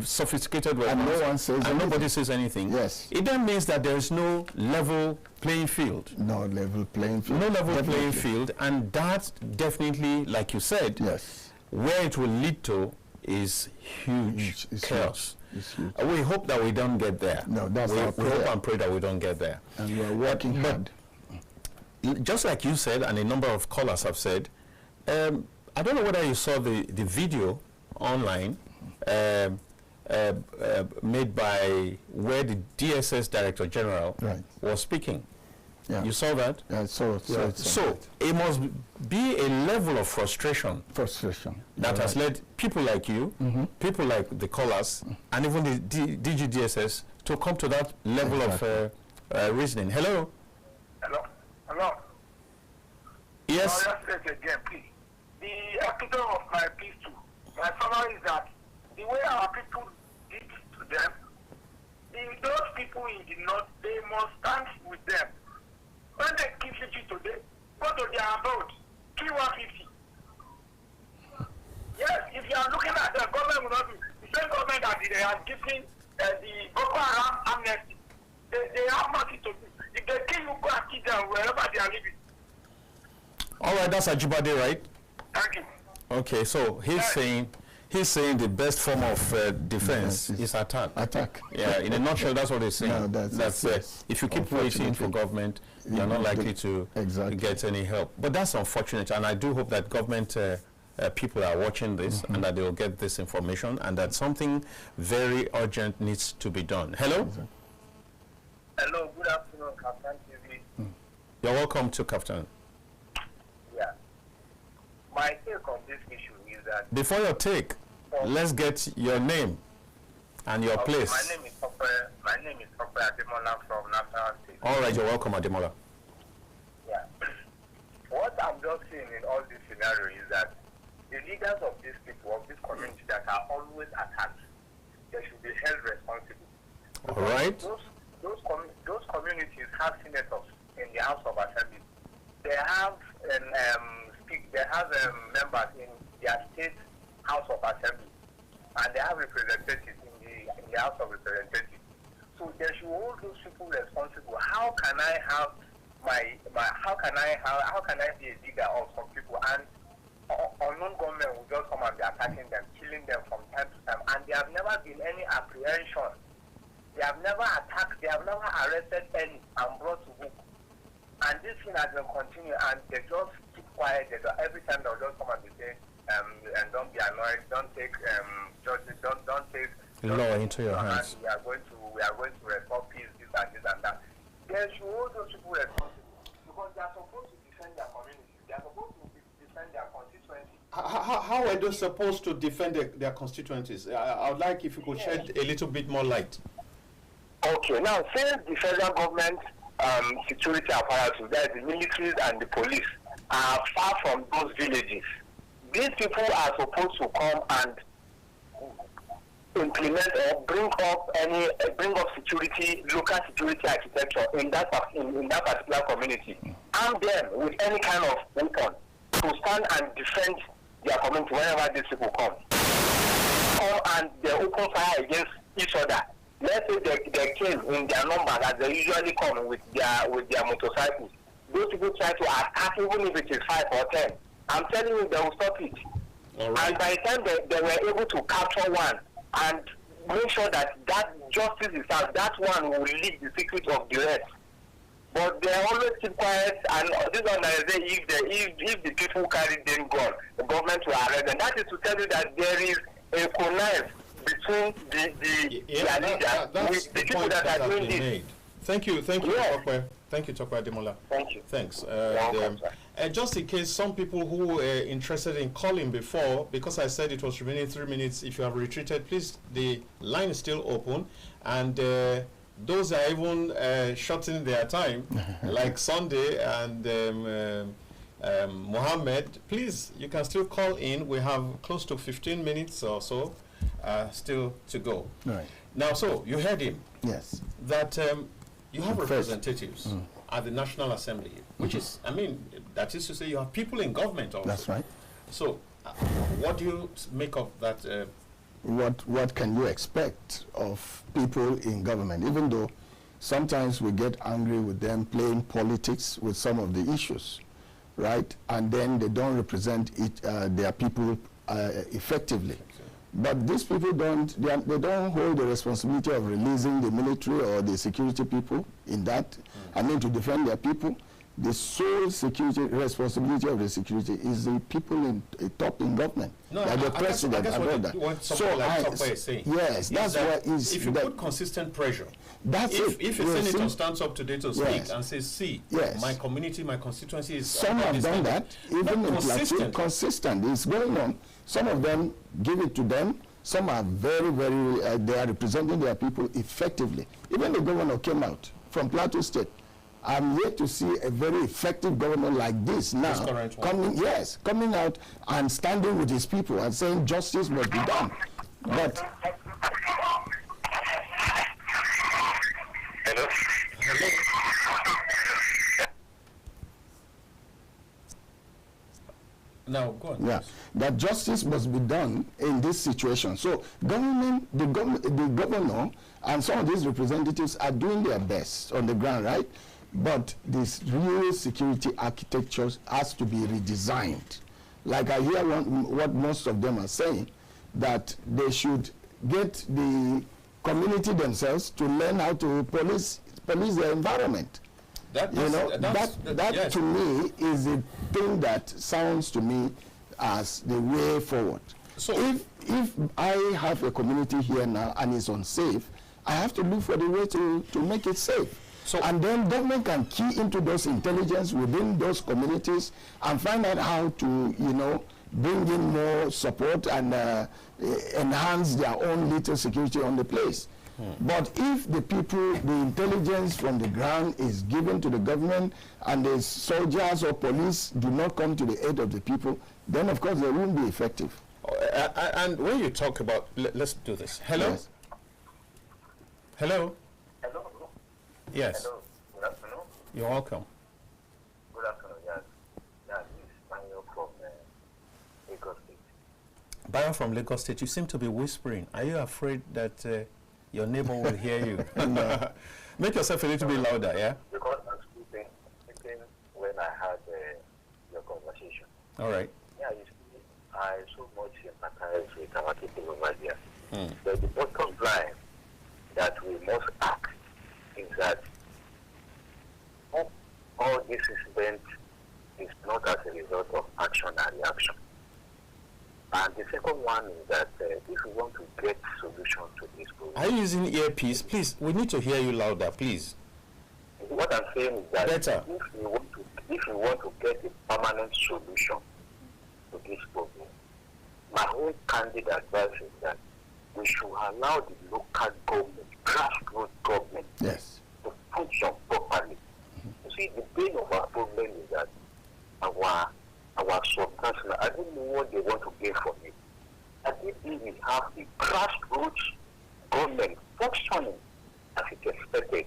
Speaker 2: sophisticated
Speaker 1: weapons,
Speaker 2: and no one says anything.
Speaker 1: Nobody says anything. It then means that there is no level playing field.
Speaker 2: No level playing field.
Speaker 1: No level playing field, and that definitely, like you said, where it will lead to is huge chaos. We hope that we don't get there.
Speaker 2: No, that's
Speaker 1: we
Speaker 2: our prayer.
Speaker 1: hope and pray that we don't get there.
Speaker 2: And we are working hard.
Speaker 1: Just like you said, and a number of callers have said, I don't know whether you saw the video online made by where the DSS Director General was speaking. You saw that?
Speaker 2: Yeah, I saw it.
Speaker 1: So it must be a level of frustration that has led people like you, people like the callers, and even the DGDSS to come to that level of reasoning. Hello?
Speaker 13: Hello? Hello?
Speaker 1: Yes?
Speaker 13: I'll just say it again, please. The epitome of my piece too, my summary is that the way our people did to them, those people in the north, they must stand with them. When they kill 50 today, go to their abode, kill 150. Yes, if you are looking at the government will not be the same government that they are giving the Boko Haram amnesty. They have nothing to do. If they kill you, go and kill them wherever they are living.
Speaker 1: All right, that's Ajibade, right?
Speaker 13: Thank you.
Speaker 1: Okay, so he's saying the best form of defense is attack. Yeah, in a nutshell, that's what he's saying.
Speaker 2: No, that's
Speaker 1: if you keep waiting for government, you're not likely to get any help. But that's unfortunate, and I do hope that government people are watching this and that they will get this information, and that something very urgent needs to be done. Hello?
Speaker 13: Hello, good afternoon, Kaftan TV.
Speaker 1: You're welcome to Kaftan.
Speaker 13: Yeah. My take on this issue is that...
Speaker 1: Before your take, let's get your name and your place.
Speaker 13: My name is Papa Ademola from National State.
Speaker 1: All right, you're welcome, Ademola.
Speaker 13: Yeah. What I'm just seeing in all this scenario is that the leaders of these people, of this community that are always attacked, they should be held responsible.
Speaker 1: All right.
Speaker 13: Those communities have senators in the House of Assembly. They have members in their state House of Assembly, and they have representatives in the House of Representatives. So they should hold those people responsible. How can I have how can I be a leader of some people, and unknown government will just come and be attacking them, killing them from time to time, and there have never been any apprehension. They have never attacked, they have never arrested any and brought to book. And this thing has been continuing, and they just keep quiet. Every time they'll just come and say, and don't be annoyed, don't take judges, don't take
Speaker 1: law into your hands.
Speaker 13: We are going to restore peace, this and that. They should hold those people responsible, because they are supposed to defend their community. They are supposed to defend their constituency.
Speaker 1: How are they supposed to defend their constituencies? I would like if you could shed a little bit more light.
Speaker 13: Okay, now since the federal government security apparatus, that is the militaries and the police, are far from those villages, these people are supposed to come and implement or bring up security, local security architecture in that particular community. Arm them with any kind of weapon to stand and defend their community whenever these people come. And they open fire against each other. Let's say they came in their numbers as they usually come with their motorcycles. Those people try to attack even if it is 5 or 10. I'm telling you, they will stop it. Right. And by the time they were able to capture one and make sure that justice is out, that one will leak the secret of the rest. But they always keep quiet, and this one that they say if the people carry them gun, the government will arrest them. That is to tell you that there is a connive between the leaders with the people that are doing this.
Speaker 1: Thank you, Tokwe. Thank you, Tokwe Ademola.
Speaker 13: Thank you.
Speaker 1: Thanks. just in case some people who were interested in calling before, because I said it was remaining 3 minutes, if you have retreated, please, the line is still open. And those are even shortening their time, like Sunday and Mohammed. Please, you can still call in. We have close to 15 minutes or so still to go.
Speaker 2: Right.
Speaker 1: Now, so you heard him.
Speaker 2: Yes.
Speaker 1: That you have representatives at the National Assembly, which is, I mean, that is to say you have people in government also.
Speaker 2: That's right.
Speaker 1: So what do you make of that?
Speaker 2: What can you expect of people in government, even though sometimes we get angry with them playing politics with some of the issues, right? And then they don't represent their people effectively. But these people they don't hold the responsibility of releasing the military or the security people in that, I mean, to defend their people. The sole security responsibility of the security is the people in top in government, like the president and all that.
Speaker 1: So like saying,
Speaker 2: yes, that's what is.
Speaker 1: If you put consistent pressure, if a senator stands up today to speak and says, "See, my community, my constituency is,"
Speaker 2: some have done that, even in Plateau, consistent. It's going on. Some of them give it to them. Some are very, they are representing their people effectively. Even the governor came out from Plateau State. I'm yet to see a very effective government like this now coming out and standing with his people and saying justice must be done. But
Speaker 1: now go on.
Speaker 2: Yeah, that justice must be done in this situation. So government, the governor and some of these representatives are doing their best on the ground, right? But this real security architecture has to be redesigned. Like I hear what most of them are saying, that they should get the community themselves to learn how to police their environment. That to me is a thing that sounds to me as the way forward. So if I have a community here now and it's unsafe, I have to look for the way to make it safe. And then government can key into those intelligence within those communities and find out how to, bring in more support and enhance their own little security on the place. But if the people, the intelligence from the ground is given to the government and the soldiers or police do not come to the aid of the people, then of course they won't be effective.
Speaker 1: And when you talk about, let's do this. Hello? Yes. Hello?
Speaker 21: Hello?
Speaker 1: Yes.
Speaker 21: Hello. Good afternoon.
Speaker 1: You're welcome.
Speaker 21: Good afternoon. Yes. Yeah, this is Manuel from Lagos State.
Speaker 1: Bayo from Lagos State, you seem to be whispering. Are you afraid that your neighbor will hear you? No. Make yourself a little bit louder, yeah?
Speaker 21: Because I'm sleeping when I had your conversation.
Speaker 1: All right.
Speaker 21: Yeah, you see, I so much empathize with our people over there. But the bottom line that we must act is that all this incident is not as a result of action and reaction. And the second one is that if we want to get solution to this problem.
Speaker 1: Are you using earpiece? Please, we need to hear you louder, please.
Speaker 21: What I'm saying is that
Speaker 1: better.
Speaker 21: If we want to get a permanent solution to this problem, my whole candid advice is that we should allow the local government, grassroots government, to function properly. You see, the pain of our problem is that our subnational, I don't know what they want to get from it. I think if we have the grassroots government functioning as it expected,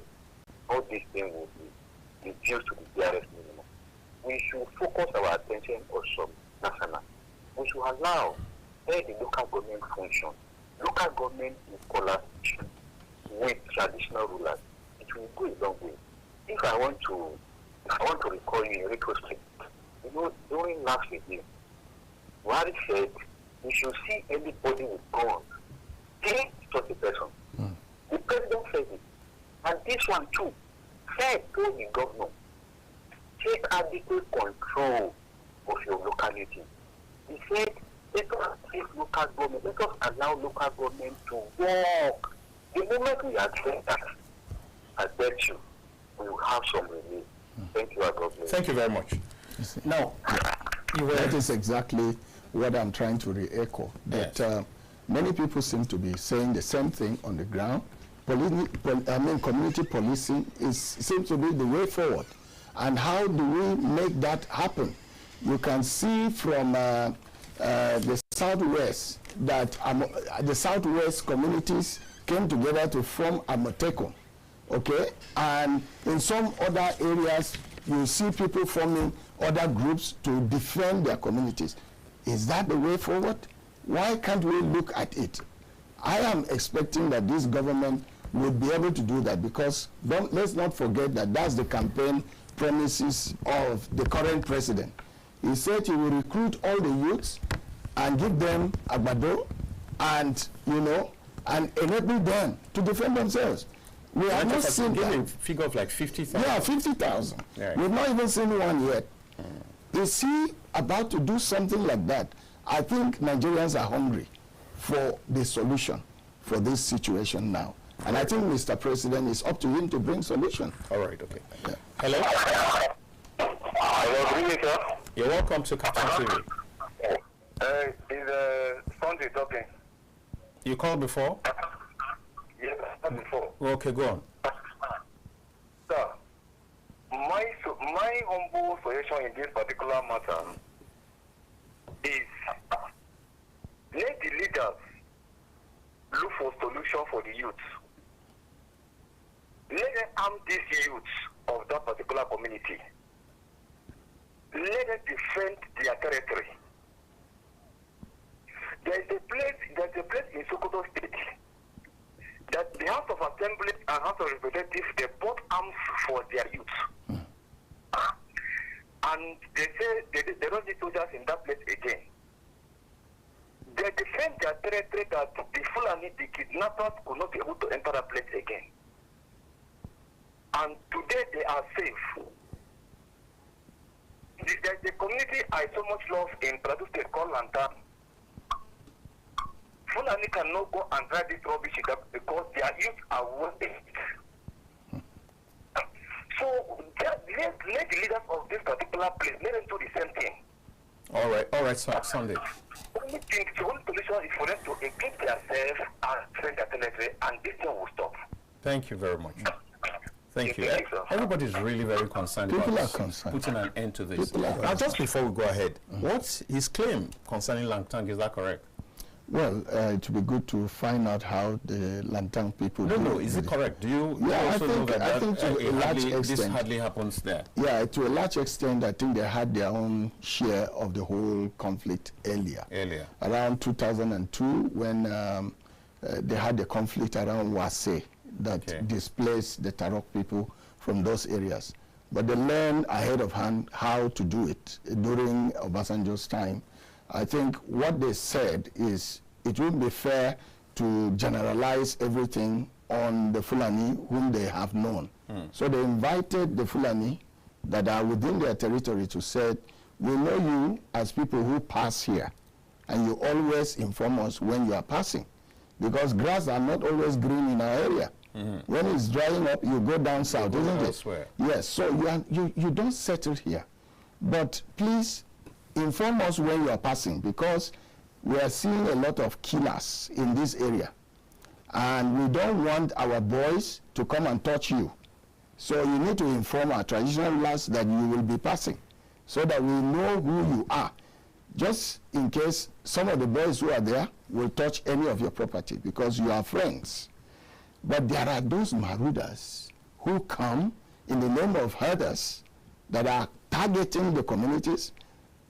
Speaker 21: all these things will be reduced to the barest minimum. We should focus our attention on subnational. We should allow where the local government function. Local government in collaboration with traditional rulers, it will go a long way. If I want to recall you in retrospect, during last review, Buhari said we should see anybody with guns, take such a person. The president said it. And this one too, said to the governor, take adequate control of your locality. He said, let us take local government, let us allow local government to work. The moment we address that, I bet you, we will have some relief. Thank you, God bless.
Speaker 1: Thank you very much. Now,
Speaker 2: that is exactly what I'm trying to re-echo. That
Speaker 1: Yes.
Speaker 2: Many people seem to be saying the same thing on the ground. Community policing seems to be the way forward. And how do we make that happen? You can see from the Southwest that the Southwest communities came together to form a Moteco, okay? And in some other areas, you see people forming other groups to defend their communities. Is that the way forward? Why can't we look at it? I am expecting that this government will be able to do that, because let's not forget that that's the campaign promises of the current president. He said he will recruit all the youths and give them agbado and, and enable them to defend themselves. We have not seen
Speaker 1: a figure of like 50,000.
Speaker 2: Yeah, 50,000.
Speaker 1: Right.
Speaker 2: We've not even seen one yet. Is he about to do something like that? I think Nigerians are hungry for the solution for this situation now. And I think Mr. President, it's up to him to bring solution.
Speaker 1: All right, okay.
Speaker 2: Yeah.
Speaker 1: Hello?
Speaker 21: Hello, good evening, sir.
Speaker 1: You're welcome to KAFTAN TV.
Speaker 21: Is Sunday talking?
Speaker 1: You called before?
Speaker 21: Yes, I called before.
Speaker 1: Okay, go on.
Speaker 21: Sir, my humble suggestion in this particular matter is let the leaders look for solution for the youth. Let them arm these youths of that particular community. Let them defend their territory. There's a place in Sokoto State that the House of Assembly and House of Representatives, they bought arms for their youth. And they say they don't need soldiers in that place again. They defend their territory that the Fulani, the kidnappers, could not be able to enter that place again. And today they are safe. There's a community I so much love in Plateau State called Lantan. Fulani cannot go and drive this rubbish because their youth are wanted. So let the leaders of this particular place, let them do the same thing.
Speaker 1: All right, Sunday.
Speaker 21: The only solution is for them to equip themselves and defend their territory, and this thing will stop.
Speaker 1: Thank you very much. Thank you. Everybody's really very concerned about putting an end to this. Now, just before we go ahead, what's his claim concerning Langtang? Is that correct?
Speaker 2: Well, it would be good to find out how the Lantang people
Speaker 1: No, is it correct? Do you also know that this hardly happens there?
Speaker 2: Yeah, to a large extent, I think they had their own share of the whole conflict earlier. Around 2002, when they had the conflict around Wase that displaced the Tarok people from those areas. But they learned ahead of hand how to do it during Obasanjo's time. I think what they said is it wouldn't be fair to generalize everything on the Fulani whom they have known. So they invited the Fulani that are within their territory to say, we know you as people who pass here, and you always inform us when you are passing, because grass are not always green in our area. When it's drying up, you go down south, isn't it? Yes, so you don't settle here. But please, inform us when you are passing, because we are seeing a lot of killers in this area. And we don't want our boys to come and touch you. So you need to inform our traditional rulers that you will be passing, so that we know who you are. Just in case some of the boys who are there will touch any of your property, because you are friends. But there are those marauders who come in the name of herders that are targeting the communities,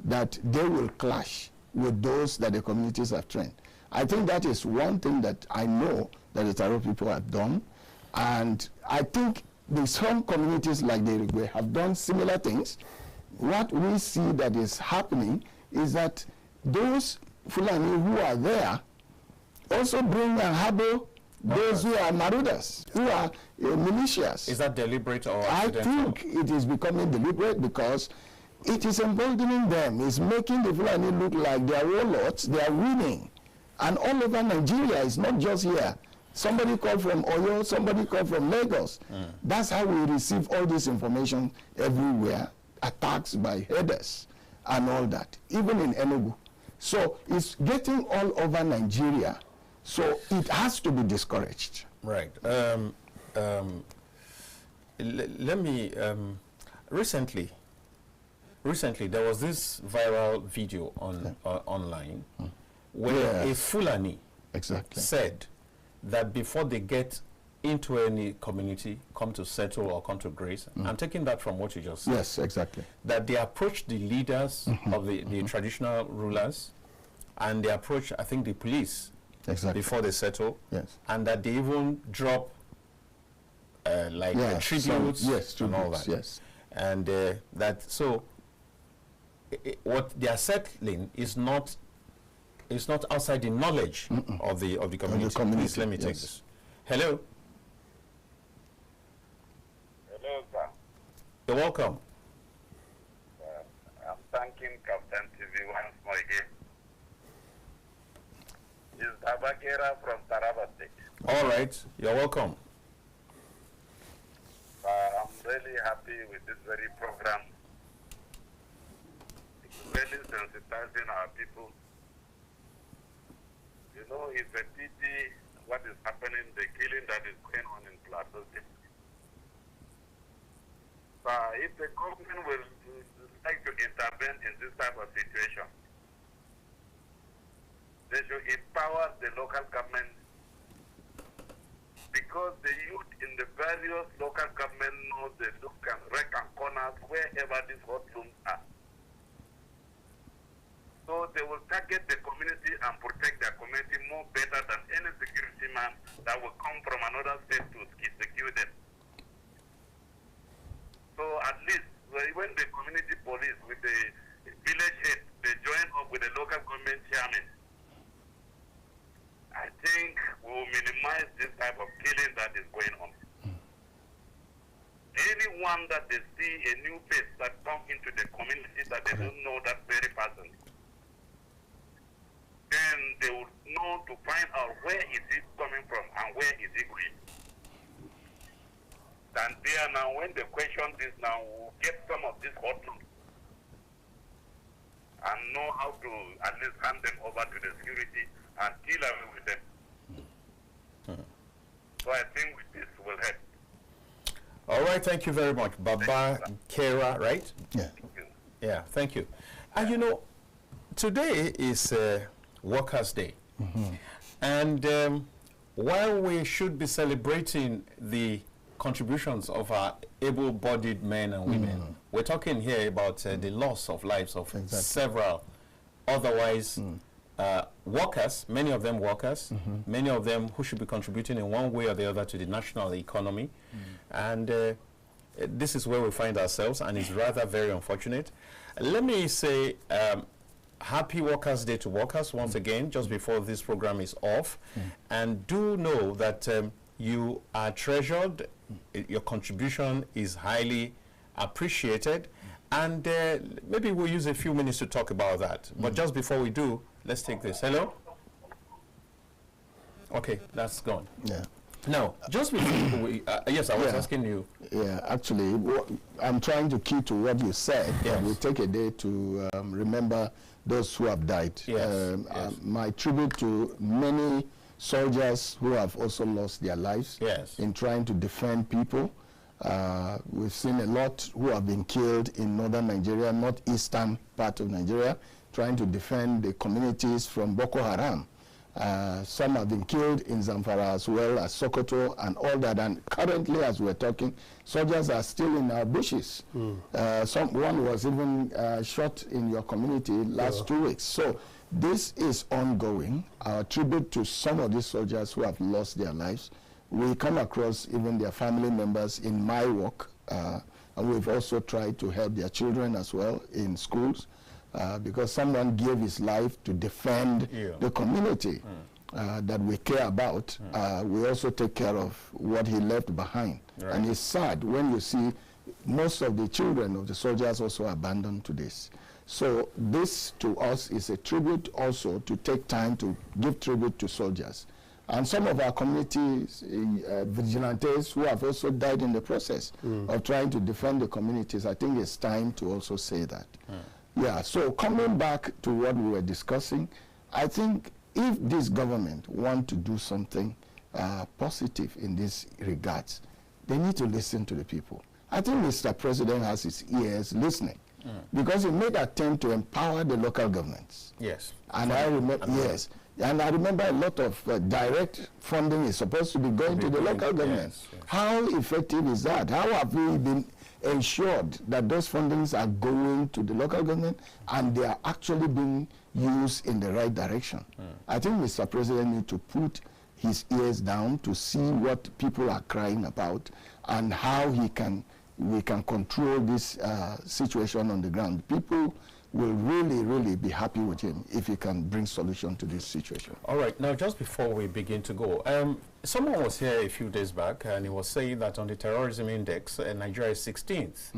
Speaker 2: that they will clash with those that the communities have trained. I think that is one thing that I know that the Taro people have done. And I think some communities like the Irigwe have done similar things. What we see that is happening is that those Fulani who are there also bring and harbor those who are marauders, who are militias.
Speaker 1: Is that deliberate or accidental?
Speaker 2: I think it is becoming deliberate, because it is emboldening them. It's making the Fulani look like they are warlords, they are winning. And all over Nigeria, it's not just here. Somebody called from Oyo, somebody called from Lagos. That's how we receive all this information everywhere. attacks by herders and all that, even in Enugu. So it's getting all over Nigeria. So it has to be discouraged.
Speaker 1: Right. Let me, recently there was this viral video on online where a Fulani said that before they get into any community, come to settle or come to grace, I'm taking that from what you just said.
Speaker 2: Yes, exactly.
Speaker 1: That they approach the leaders of the traditional rulers, and they approach, I think, the police before they settle, and that they even drop tributes and all that. And that, so what they are settling is not outside the knowledge of the community. Please let me take this. Hello.
Speaker 21: Hello, sir.
Speaker 1: You're welcome.
Speaker 21: I'm thanking Kaftan TV once more again. It's Abakera from Taraba State.
Speaker 1: All right, you're welcome.
Speaker 21: I'm really happy with this very program. It's really sensitizing our people. You know, it's a pity what is happening, the killing that is going on in Plateau State. If the government will like to intervene in this type of situation, they should empower the local government, because the youth in the various local government know the look and recount corners wherever these hot rooms are. So they will target the community and protect their community more better than any security man that will come from another state to secure them. So at least when the community police with the village head, they join up with the local government chairman, I think we will minimize this type of killing that is going on. Anyone that they see a new face that comes into the community that they don't know that very person, then they would know to find out where is it coming from and where is it going. And there now, when they question this now, we'll get some of these hot rooms and know how to at least hand them over to the security and deal with them. So I think this will help.
Speaker 1: All right, thank you very much. Baba Kera, right?
Speaker 2: Yeah.
Speaker 1: Yeah, thank you. And you know, today is Workers' Day. And while we should be celebrating the contributions of our able-bodied men and women, we're talking here about the loss of lives of several otherwise workers, many of them workers, many of them who should be contributing in one way or the other to the national economy. And this is where we find ourselves, and it's rather very unfortunate. Let me say happy Workers' Day to workers once again, just before this program is off. And do know that you are treasured, your contribution is highly appreciated, and maybe we'll use a few minutes to talk about that. But just before we do, let's take this. Hello? Okay, that's gone.
Speaker 2: Yeah.
Speaker 1: Now, just before we, yes, I was asking you.
Speaker 2: Yeah, actually, I'm trying to key to what you said.
Speaker 1: Yes.
Speaker 2: We take a day to remember those who have died.
Speaker 1: Yes.
Speaker 2: My tribute to many soldiers who have also lost their lives in trying to defend people. We've seen a lot who have been killed in northern Nigeria, northeastern part of Nigeria, trying to defend the communities from Boko Haram. Some have been killed in Zamfara as well as Sokoto and all that. And currently, as we're talking, soldiers are still in our bushes. One was even shot in your community last 2 weeks. So this is ongoing. Our tribute to some of these soldiers who have lost their lives. We come across even their family members in my work. And we've also tried to help their children as well in schools. Because someone gave his life to defend the community that we care about. We also take care of what he left behind.
Speaker 1: Right.
Speaker 2: And it's sad when you see most of the children of the soldiers also abandoned to this. So this to us is a tribute also to take time to give tribute to soldiers. And some of our communities, vigilantes who have also died in the process of trying to defend the communities. I think it's time to also say that. Yeah, so coming back to what we were discussing, I think if this government want to do something positive in this regards, they need to listen to the people. I think Mr. President has his ears listening because he made an attempt to empower the local governments.
Speaker 1: Yes.
Speaker 2: And I remember, yes. And I remember a lot of direct funding is supposed to be going to the local government.
Speaker 1: Yes, yes.
Speaker 2: How effective is that? How have we been ensured that those fundings are going to the local government and they are actually being used in the right direction? I think Mr. President needs to put his ears down to see what people are crying about and how we can control this situation on the ground. People will really be happy with him if he can bring solution to this situation.
Speaker 1: All right, now just before we begin to go, someone was here a few days back and he was saying that on the terrorism index, Nigeria is 16th.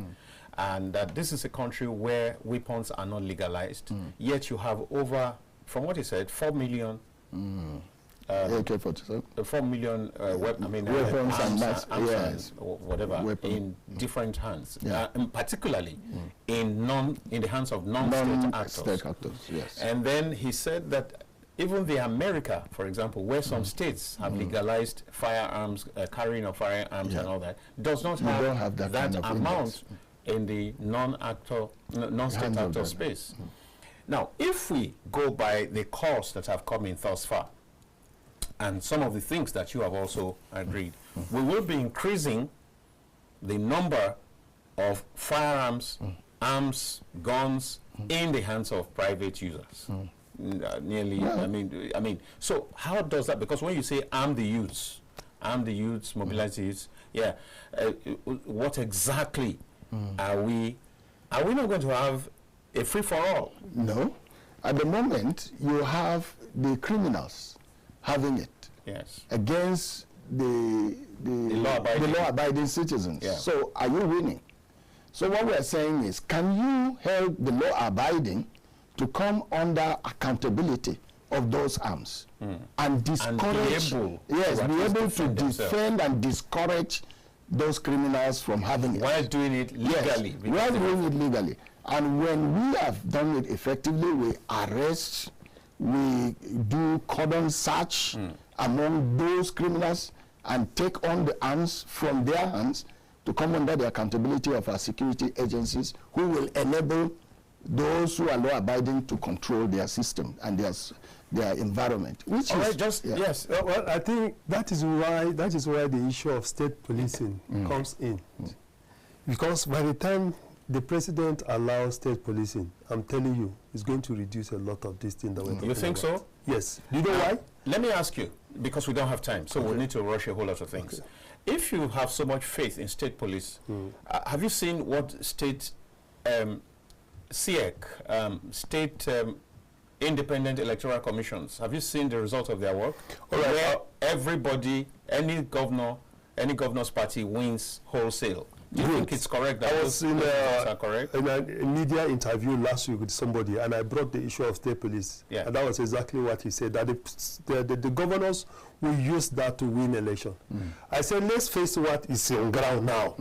Speaker 1: And that this is a country where weapons are not legalized, yet you have over, from what he said, 4 million
Speaker 2: AK-47.
Speaker 1: 4 million
Speaker 2: weapons and mass, yes,
Speaker 1: whatever, in different hands, and particularly in the hands of non-state actors.
Speaker 2: Yes.
Speaker 1: And then he said that even the America, for example, where some states have legalized firearms, carrying of firearms and all that, does not have that kind of amount in the non-state actor space. Now, if we go by the calls that have come in thus far, and some of the things that you have also agreed, we will be increasing the number of firearms, arms, guns in the hands of private users. Nearly, I mean, so how does that, because when you say arm the youths, mobilize the youths, what exactly are we not going to have a free-for-all?
Speaker 2: No. At the moment, you have the criminals having it against the law-abiding citizens. So are you winning? So what we're saying is, can you help the law-abiding to come under accountability of those arms and discourage, be able to defend and discourage those criminals from having it.
Speaker 1: While doing it legally.
Speaker 2: Yes, while doing it legally. And when we have done it effectively, we arrest, we do cordon search among those criminals and take on the arms from their hands to come under the accountability of our security agencies, who will enable those who are law-abiding to control their system and their environment. Which
Speaker 19: yes. Well, I think that is why the issue of state policing comes in, because by the time the president allows state policing, I'm telling you, it's going to reduce a lot of these things that we're talking about.
Speaker 1: You think so?
Speaker 19: Yes. Do you know why?
Speaker 1: Let me ask you, because we don't have time, so we'll need to rush a whole lot of things. If you have so much faith in state police, have you seen what state SIEC, state independent electoral commissions, have you seen the result of their work? Where everybody, any governor's party wins wholesale. Do you think it's correct that
Speaker 19: I was in a media interview last week with somebody, and I brought the issue of state police. And that was exactly what he said, that the governors will use that to win election. I said, let's face what is on ground now.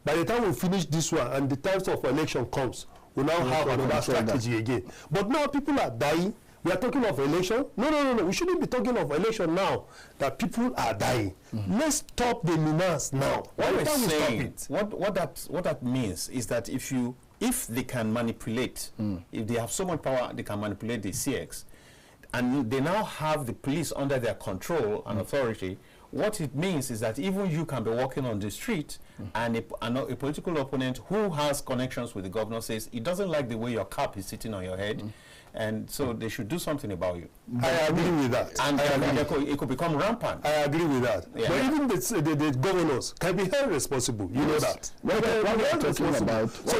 Speaker 19: By the time we finish this one and the times of election comes, we now have another strategy again. But now people are dying. We are talking of election. No. We shouldn't be talking of election now, that people are dying. Let's stop the menace now.
Speaker 1: What we're saying, what that means is that if they can manipulate, if they have so much power, they can manipulate the CX, and they now have the police under their control and authority, what it means is that even you can be walking on the street and a political opponent who has connections with the governor says he doesn't like the way your cap is sitting on your head, and so they should do something about you.
Speaker 19: I agree with that.
Speaker 1: And it could become rampant.
Speaker 19: I agree with that. But even the governors can be held responsible. You know that.
Speaker 2: What we're talking about.
Speaker 19: So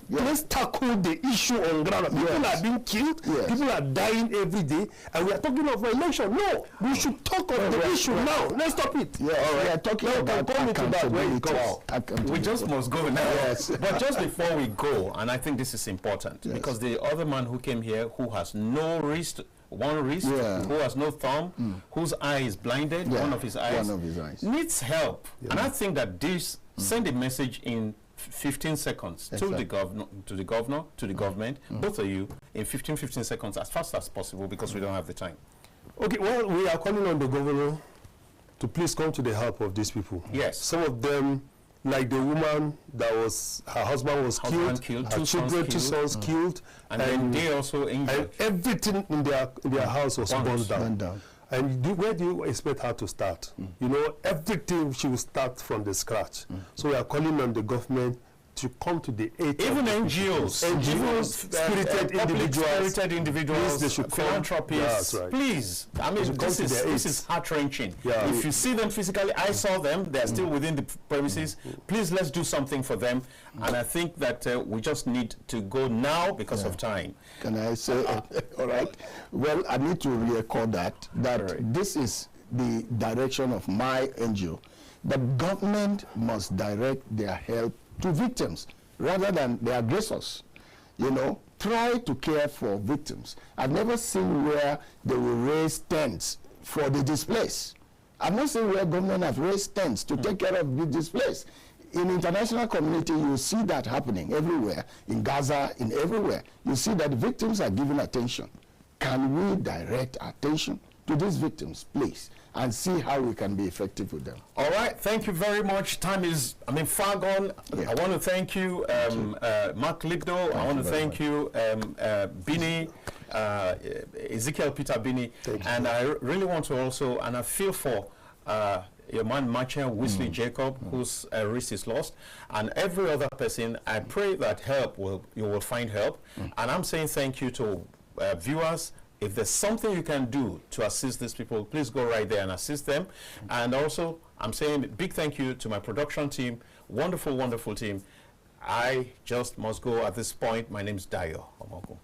Speaker 19: let's tackle the issue on ground. People are being killed. People are dying every day, and we are talking of election. No, we should talk of the issue now. Let's stop it.
Speaker 2: We are talking about accountability.
Speaker 1: We just must go now. But just before we go, and I think this is important, because the other man who came here, who has no one wrist, who has no thumb, whose eye is blinded, one of his eyes, needs help. And I think that this, send a message in 15 seconds to the governor, to the government, both of you, in 15 seconds, as fast as possible, because we don't have the time.
Speaker 19: Okay, well, we are calling on the governor to please come to the help of these people.
Speaker 1: Yes.
Speaker 19: Some of them, like the woman that was, her husband was killed, her children, two sons killed,
Speaker 1: and then they also injured.
Speaker 19: And everything in their house was burned down. And where do you expect her to start? You know, everything she will start from the scratch. So we are calling on the government to come to the aid.
Speaker 1: Even NGOs, spirited individuals,
Speaker 19: they should
Speaker 1: philanthropists, please. I mean, this is heart-wrenching. If you see them physically, I saw them, they're still within the premises. Please, let's do something for them. And I think that we just need to go now because of time.
Speaker 2: Can I say, all right? Well, I need to record that this is the direction of my NGO. The government must direct their help to victims rather than the aggressors. You know, try to care for victims. I've never seen where they will raise tents for the displaced. I've not seen where government have raised tents to take care of the displaced. In international community, you see that happening everywhere, in Gaza, in everywhere. You see that victims are given attention. Can we direct attention to these victims, please, and see how we can be effective with them?
Speaker 1: All right, thank you very much. Time is, far gone. I want to thank you, Mark Lipdo. I want to thank you, Bini, Ezekiel Peter Bini. And I really want to also, and I feel for your man Machen, Wesley Jacob, whose wrist is lost, and every other person. I pray that you will find help. And I'm saying thank you to viewers. If there's something you can do to assist these people, please go right there and assist them. And also, I'm saying a big thank you to my production team, wonderful, wonderful team. I just must go at this point. My name is Dayo Omoko.